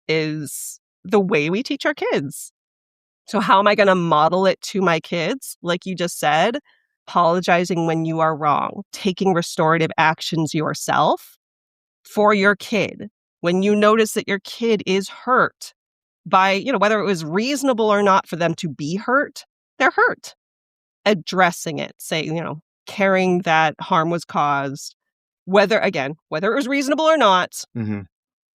is the way we teach our kids. So how am I going to model it to my kids? Like you just said, apologizing when you are wrong, taking restorative actions yourself for your kid. When you notice that your kid is hurt by, whether it was reasonable or not for them to be hurt, they're hurt. Addressing it, caring that harm was caused, whether it was reasonable or not.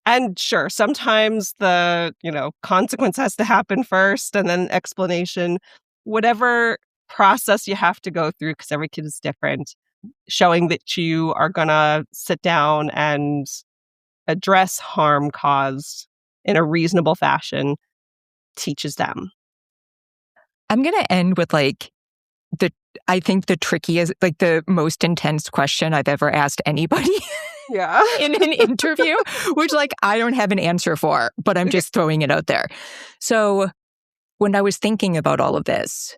And sure, sometimes the, consequence has to happen first and then explanation, whatever process you have to go through, because every kid is different, showing that you are going to sit down and address harm caused in a reasonable fashion teaches them. I'm going to end with I think the trickiest, the most intense question I've ever asked anybody in an interview, which I don't have an answer for, but I'm just throwing it out there. So when I was thinking about all of this,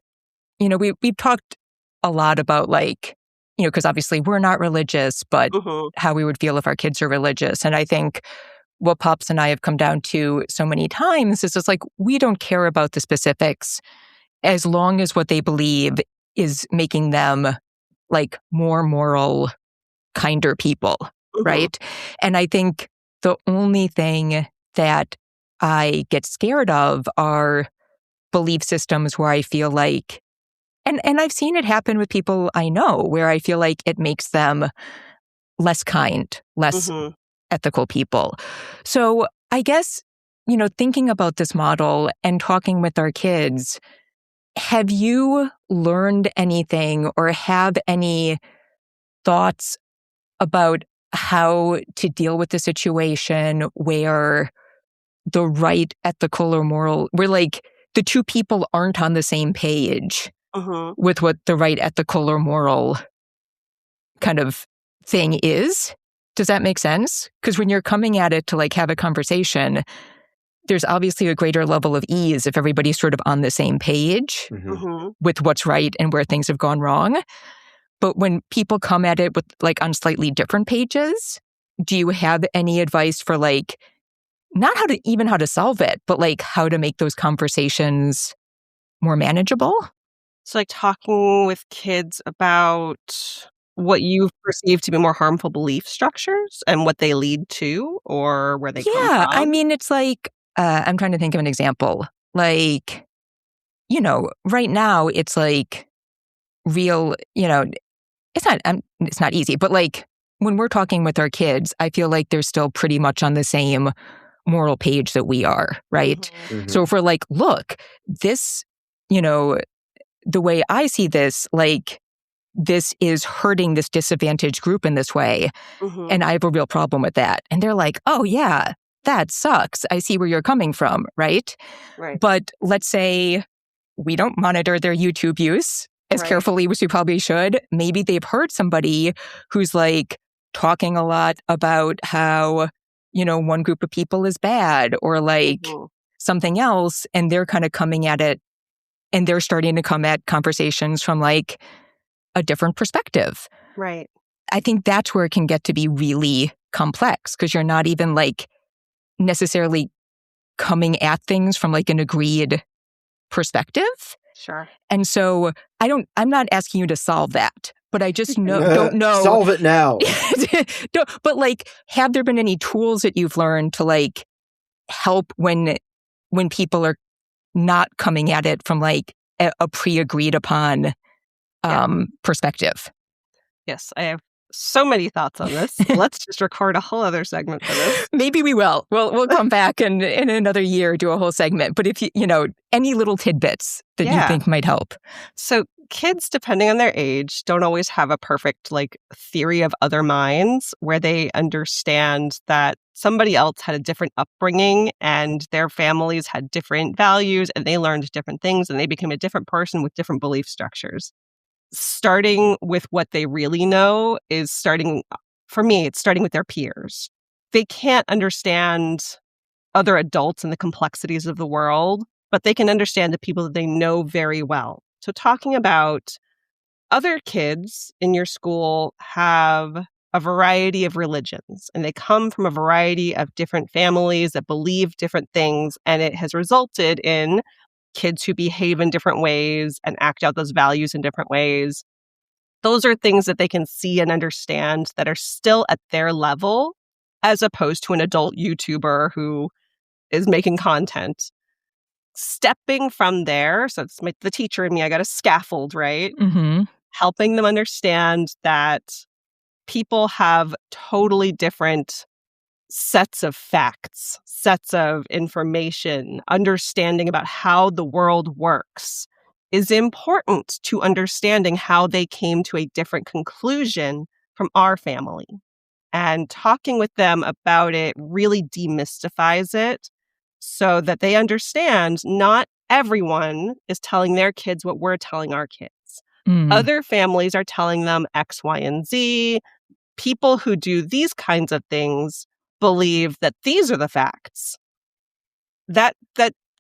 we've talked a lot about because obviously we're not religious, but how we would feel if our kids are religious. And I think what Pops and I have come down to so many times is just we don't care about the specifics as long as what they believe is making them more moral, kinder people, right? And I think the only thing that I get scared of are belief systems where I feel and I've seen it happen with people I know where I feel it makes them less kind, less ethical people. So I guess, thinking about this model and talking with our kids, have you learned anything or have any thoughts about how to deal with the situation where the right ethical or moral, where the two people aren't on the same page with what the right ethical or moral kind of thing is. Does that make sense? Because when you're coming at it to like have a conversation, there's obviously a greater level of ease if everybody's sort of on the same page with what's right and where things have gone wrong. But when people come at it with like on slightly different pages, do you have any advice for like, not how to solve it, but like how to make those conversations more manageable? So like talking with kids about what you perceive to be more harmful belief structures and what they lead to or where they come from. Yeah, I mean, it's like, I'm trying to think of an example. Like, you know, right now it's like real, you know, it's not easy, but like when we're talking with our kids, I feel like they're still pretty much on the same moral page that we are, right? So if we're like, look, this, you know, the way I see this, like, this is hurting this disadvantaged group in this way, and I have a real problem with that. And they're like, oh yeah, that sucks. I see where you're coming from, right? But let's say we don't monitor their YouTube use as carefully as we probably should. Maybe they've heard somebody who's like talking a lot about how, you know, one group of people is bad or like something else, and they're kind of coming at it and they're starting to come at conversations from like a different perspective. Right. I think that's where it can get to be really complex because you're not even like necessarily coming at things from like an agreed perspective. Sure. And so I'm not asking you to solve that, but I just don't know. Solve it now. But like, have there been any tools that you've learned to like help when people are not coming at it from like a pre-agreed upon perspective? Yes, I have so many thoughts on this. Let's just record a whole other segment for this. Maybe we will. We'll come back and in another year do a whole segment. But if you know, any little tidbits that you think might help. So kids, depending on their age, don't always have a perfect like theory of other minds where they understand that somebody else had a different upbringing and their families had different values and they learned different things and they became a different person with different belief structures. Starting with what they really know is for me, it's starting with their peers. They can't understand other adults and the complexities of the world, but they can understand the people that they know very well. So talking about other kids in your school have a variety of religions, and they come from a variety of different families that believe different things, and it has resulted in kids who behave in different ways and act out those values in different ways. Those are things that they can see and understand that are still at their level, as opposed to an adult YouTuber who is making content. Stepping from there, so it's the teacher in me, I got a scaffold, right? Helping them understand that people have totally different sets of facts, sets of information, understanding about how the world works is important to understanding how they came to a different conclusion from our family. And talking with them about it really demystifies it so that they understand not everyone is telling their kids what we're telling our kids. Other families are telling them X, Y, and Z. People who do these kinds of things believe that these are the facts. That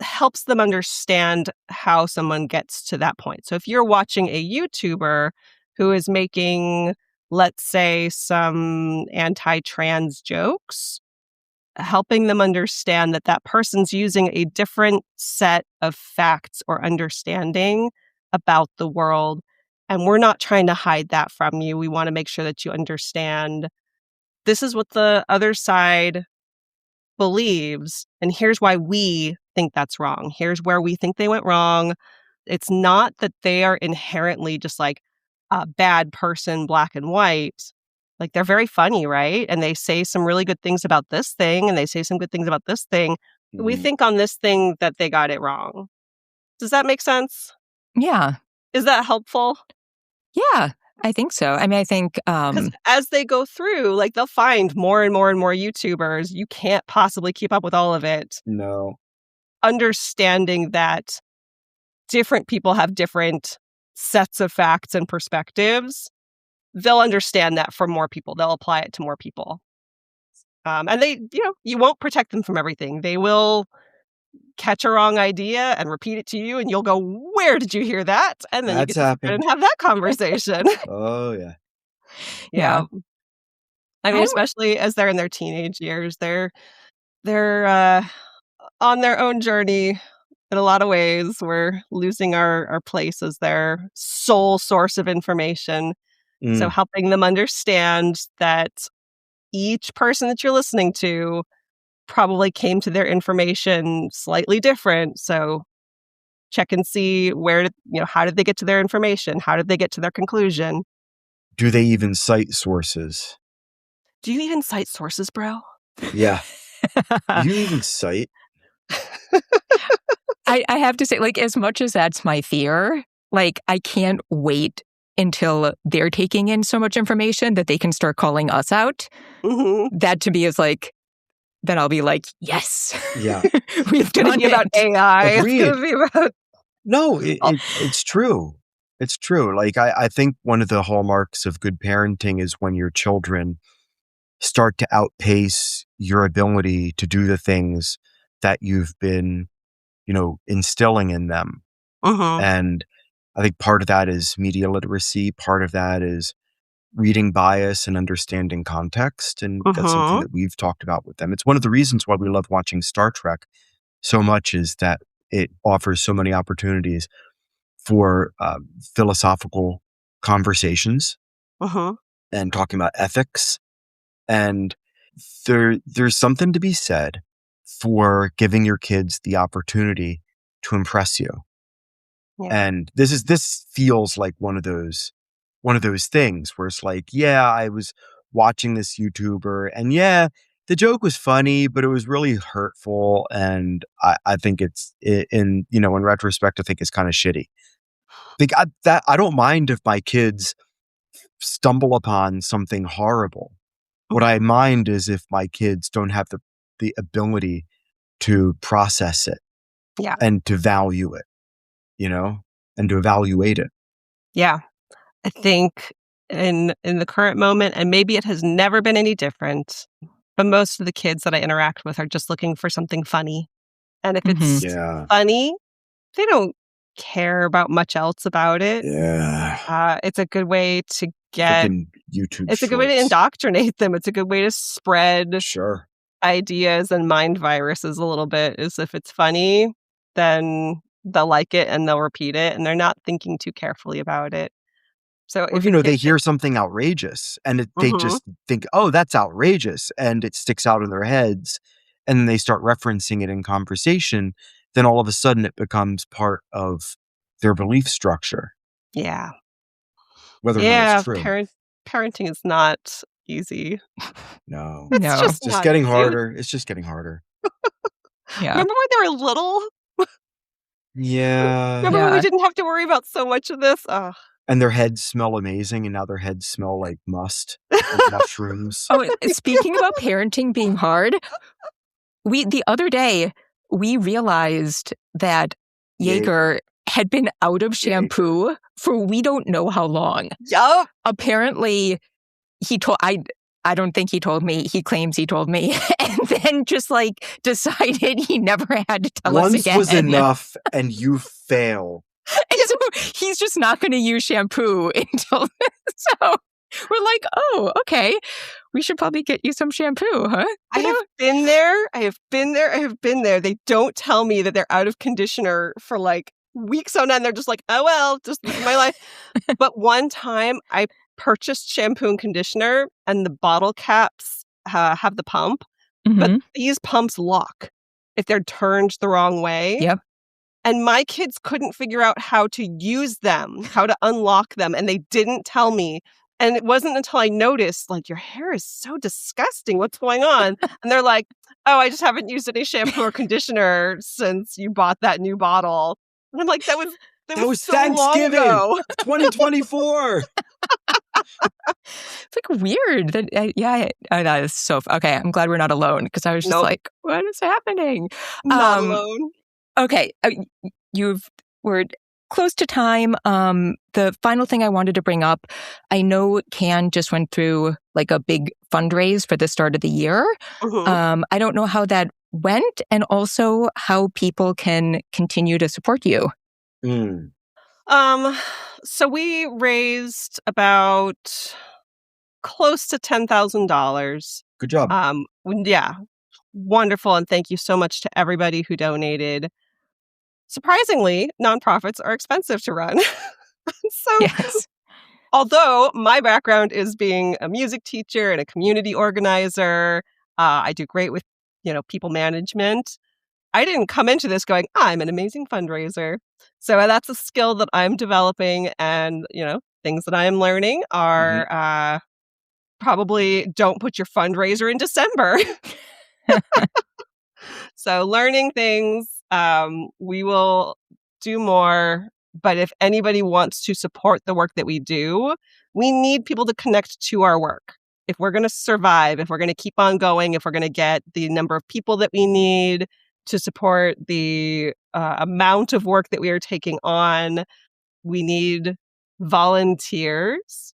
helps them understand how someone gets to that point. So if you're watching a YouTuber who is making, let's say, some anti-trans jokes, helping them understand that that person's using a different set of facts or understanding about the world. And we're not trying to hide that from you. We want to make sure that you understand this is what the other side believes, and here's why we think that's wrong. Here's where we think they went wrong. It's not that they are inherently just like a bad person, black and white. Like, they're very funny, right? And they say some really good things about this thing, and they say some good things about this thing. We think on this thing that they got it wrong. Does that make sense? Yeah. Is that helpful? Yeah, I think so. I mean, I think... Because as they go through, like, they'll find more and more and more YouTubers. You can't possibly keep up with all of it. No. Understanding that different people have different sets of facts and perspectives, they'll understand that for more people. They'll apply it to more people. And they, you won't protect them from everything. They will catch a wrong idea and repeat it to you, and you'll go, "Where did you hear that?" And then you get to sit and have that conversation. Oh, yeah. Yeah. I mean, especially as they're in their teenage years, they're on their own journey in a lot of ways. We're losing our place as their sole source of information. So helping them understand that each person that you're listening to probably came to their information slightly different. So check and see how did they get to their information? How did they get to their conclusion? Do they even cite sources? Do you even cite sources, bro? Yeah. Do you even cite? I have to say, like, as much as that's my fear, like, I can't wait until they're taking in so much information that they can start calling us out. Mm-hmm. That to me is like, then I'll be like, yes. Yeah. We've done it. It's going to be about AI. Agreed. It's going to be about... No, it's true. It's true. Like, I think one of the hallmarks of good parenting is when your children start to outpace your ability to do the things that you've been, instilling in them. Mm-hmm. And I think part of that is media literacy. Part of that is reading bias and understanding context. And that's something that we've talked about with them. It's one of the reasons why we love watching Star Trek so much, is that it offers so many opportunities for philosophical conversations and talking about ethics. And there's something to be said for giving your kids the opportunity to impress you. Yeah. And this feels like one of those things where it's like, yeah, I was watching this YouTuber, and yeah, the joke was funny, but it was really hurtful, and I think in retrospect, I think it's kind of shitty. I don't mind if my kids stumble upon something horrible. What I mind is if my kids don't have the ability to process it, and to value it, and to evaluate it. Yeah. I think in the current moment, and maybe it has never been any different, but most of the kids that I interact with are just looking for something funny. And if it's funny, they don't care about much else about it. Yeah. It's a good way to get YouTube. It's a good way to indoctrinate them. It's a good way to spread ideas and mind viruses a little bit. Is if it's funny, then they'll like it and they'll repeat it, and they're not thinking too carefully about it. So if they hear something outrageous and they just think, oh, that's outrageous, and it sticks out in their heads, and then they start referencing it in conversation, then all of a sudden it becomes part of their belief structure. Yeah. Whether or not it's true. Parenting is not easy. No. It's just getting harder. It's just getting harder. Yeah. Remember when they were little? Yeah. Remember when we didn't have to worry about so much of this? Oh. And their heads smell amazing, and now their heads smell like must and mushrooms. Oh, speaking about parenting being hard, the other day, we realized that Jaeger had been out of shampoo for we don't know how long. Yup. Apparently, I don't think he told me. He claims he told me. And then just decided he never had to tell us again. Once was enough, and you fail. And so he's just not going to use shampoo until... So we're like, oh, okay. We should probably get you some shampoo, huh? I have been there. They don't tell me that they're out of conditioner for weeks on end. They're just like, oh, well, just this is my life. But one time I purchased shampoo and conditioner, and the bottle caps have the pump, but these pumps lock if they're turned the wrong way. Yep. And my kids couldn't figure out how to use them, how to unlock them, and they didn't tell me. And it wasn't until I noticed, your hair is so disgusting. What's going on? And they're like, oh, I just haven't used any shampoo or conditioner since you bought that new bottle. And I'm like, that was so Thanksgiving, long ago. 2024. It's weird. That is so... Okay, I'm glad we're not alone, because I was just like, what is happening? Not alone. Okay, we're close to time. The final thing I wanted to bring up, I know Can just went through like a big fundraise for the start of the year. Mm-hmm. I don't know how that went, and also how people can continue to support you. So we raised about close to $10,000. Good job. Yeah, wonderful, and thank you so much to everybody who donated. Surprisingly, nonprofits are expensive to run. So, Yes. although my background is being a music teacher and a community organizer, I do great with, people management. I didn't come into this going, I'm an amazing fundraiser. So that's a skill that I'm developing, and, things that I am learning are probably don't put your fundraiser in December. So learning things, we will do more. But if anybody wants to support the work that we do, we need people to connect to our work. If we're going to survive, if we're going to keep on going, if we're going to get the number of people that we need to support the amount of work that we are taking on, we need volunteers.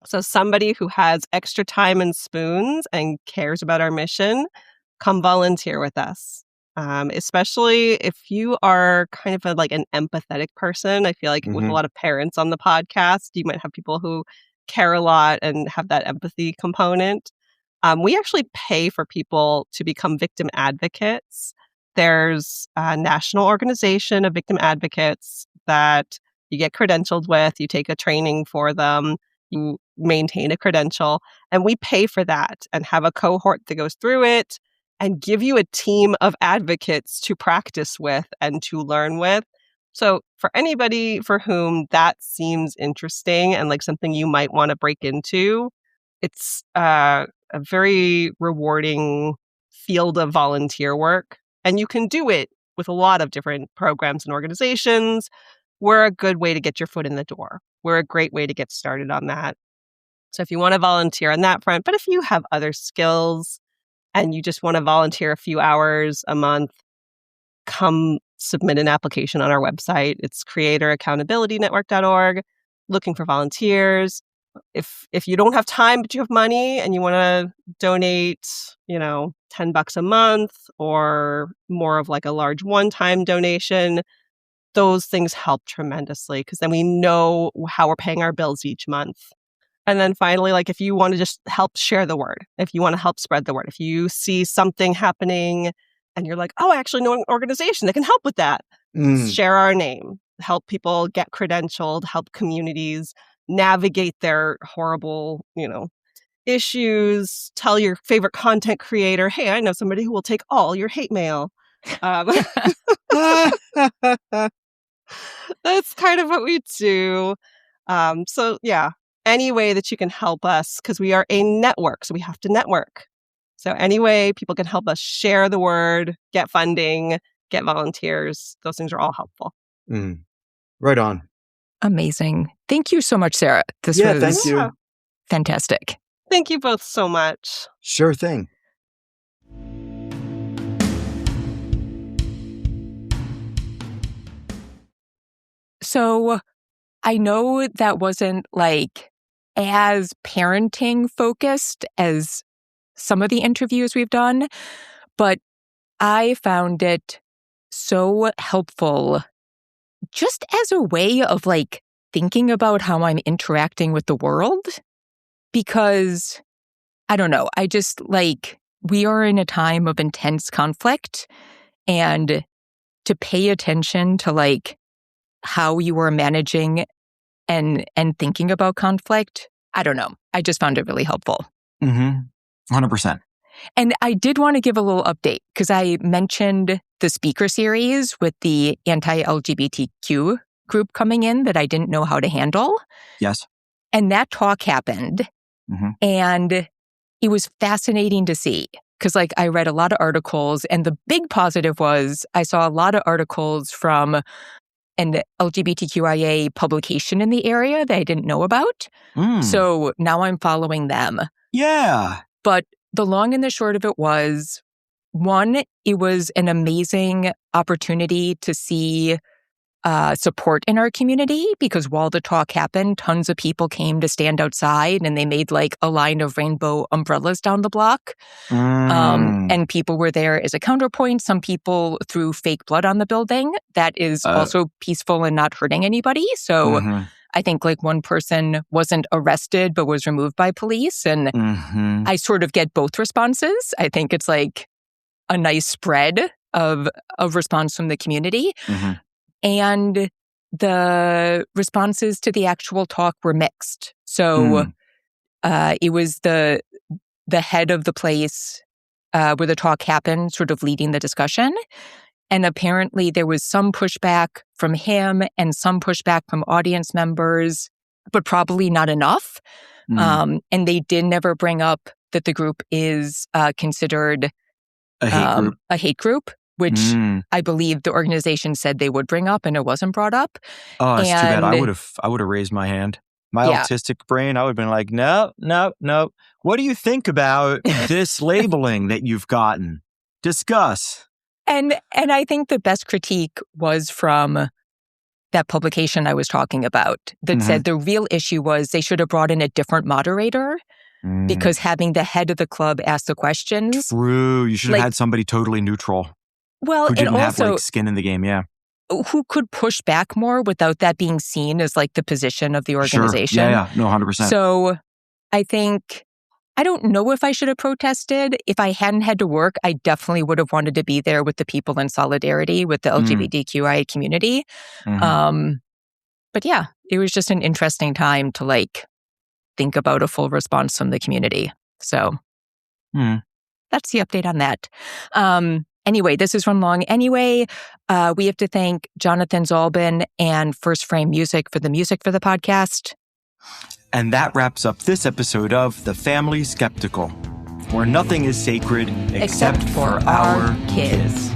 So somebody who has extra time and spoons and cares about our mission, come volunteer with us. Especially if you are kind of like an empathetic person. I feel like with a lot of parents on the podcast, you might have people who care a lot and have that empathy component. We actually pay for people to become victim advocates. There's a national organization of victim advocates that you get credentialed with. You take a training for them. You maintain a credential, and we pay for that and have a cohort that goes through it and give you a team of advocates to practice with and to learn with. So for anybody for whom that seems interesting and like something you might want to break into, it's a very rewarding field of volunteer work. And you can do it with a lot of different programs and organizations. We're a good way to get your foot in the door. We're a great way to get started on that. So if you want to volunteer on that front, but if you have other skills and you just want to volunteer a few hours a month, come submit an application on our website. It's creatoraccountabilitynetwork.org, looking for volunteers. If you don't have time but you have money and you want to donate, $10 a month or more of like a large one-time donation, those things help tremendously because then we know how we're paying our bills each month. And then finally, like if you want to just help share the word, if you want to help spread the word, if you see something happening and you're like, oh, I actually know an organization that can help with that, share our name, help people get credentialed, help communities navigate their horrible, issues, tell your favorite content creator, hey, I know somebody who will take all your hate mail. That's kind of what we do. So yeah, any way that you can help us, because we are a network, so we have to network. So any way people can help us share the word, get funding, get volunteers, those things are all helpful. Right on. Amazing. Thank you so much, Sarah. This was thank you. Fantastic. Thank you both so much. Sure thing. So I know that wasn't like as parenting focused as some of the interviews we've done, but I found it so helpful just as a way of like thinking about how I'm interacting with the world. Because I don't know, I just like, we are in a time of intense conflict, and to pay attention to like how you are managing and thinking about conflict, I don't know. I just found it really helpful. 100%. And I did want to give a little update because I mentioned the speaker series with the anti-LGBTQ group coming in that I didn't know how to handle. Yes. And that talk happened. And it was fascinating to see because like I read a lot of articles, and the big positive was I saw a lot of articles from an LGBTQIA publication in the area that I didn't know about. So now I'm following them. Yeah. But the long and the short of it was, one, it was an amazing opportunity to see support in our community, because while the talk happened, tons of people came to stand outside and they made like a line of rainbow umbrellas down the block. And people were there as a counterpoint. Some people threw fake blood on the building. That is also peaceful and not hurting anybody. So I think like one person wasn't arrested but was removed by police. And I sort of get both responses. I think it's like a nice spread of response from the community. And the responses to the actual talk were mixed. So it was the head of the place where the talk happened sort of leading the discussion. And apparently there was some pushback from him and some pushback from audience members, but probably not enough. And they did never bring up that the group is considered a hate group, which I believe the organization said they would bring up, and it wasn't brought up. Oh, that's too bad. I would have raised my hand. My autistic brain, I would have been like, no. What do you think about this labeling that you've gotten? Discuss. And I think the best critique was from that publication I was talking about that said the real issue was they should have brought in a different moderator because having the head of the club ask the questions. True. You should have had somebody totally neutral. Well, who didn't and also, have like skin in the game, who could push back more without that being seen as like the position of the organization. Sure. Yeah. No, 100%. So I think, I don't know if I should have protested. If I hadn't had to work, I definitely would have wanted to be there with the people in solidarity with the LGBTQI community. But yeah, it was just an interesting time to like think about a full response from the community. So that's the update on that. Anyway, this is run long anyway. We have to thank Jonathan Zalbin and First Frame Music for the podcast. And that wraps up this episode of The Family Skeptical, where nothing is sacred except for our kids.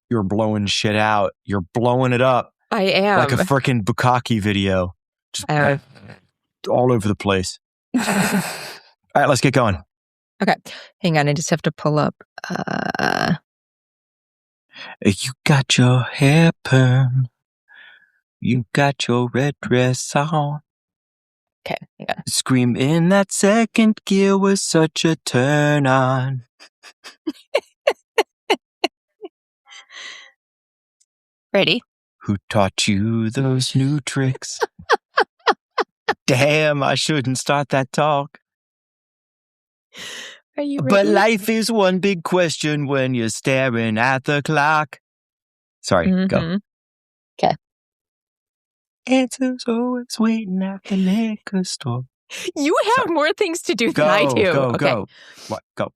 You're blowing shit out. You're blowing it up. I am. Like a freaking Bukkake video. Just all over the place. All right, let's get going. Okay. Hang on. I just have to pull up. You got your hair perm. You got your red dress on. Okay. Hang on. Scream in that second gear was such a turn on. Ready? Who taught you those new tricks? Damn, I shouldn't start that talk. Are you ready? But life is one big question when you're staring at the clock. Sorry, go. Okay. Answers always waiting at the liquor store. You have more things to do than I do. Go. What? Go.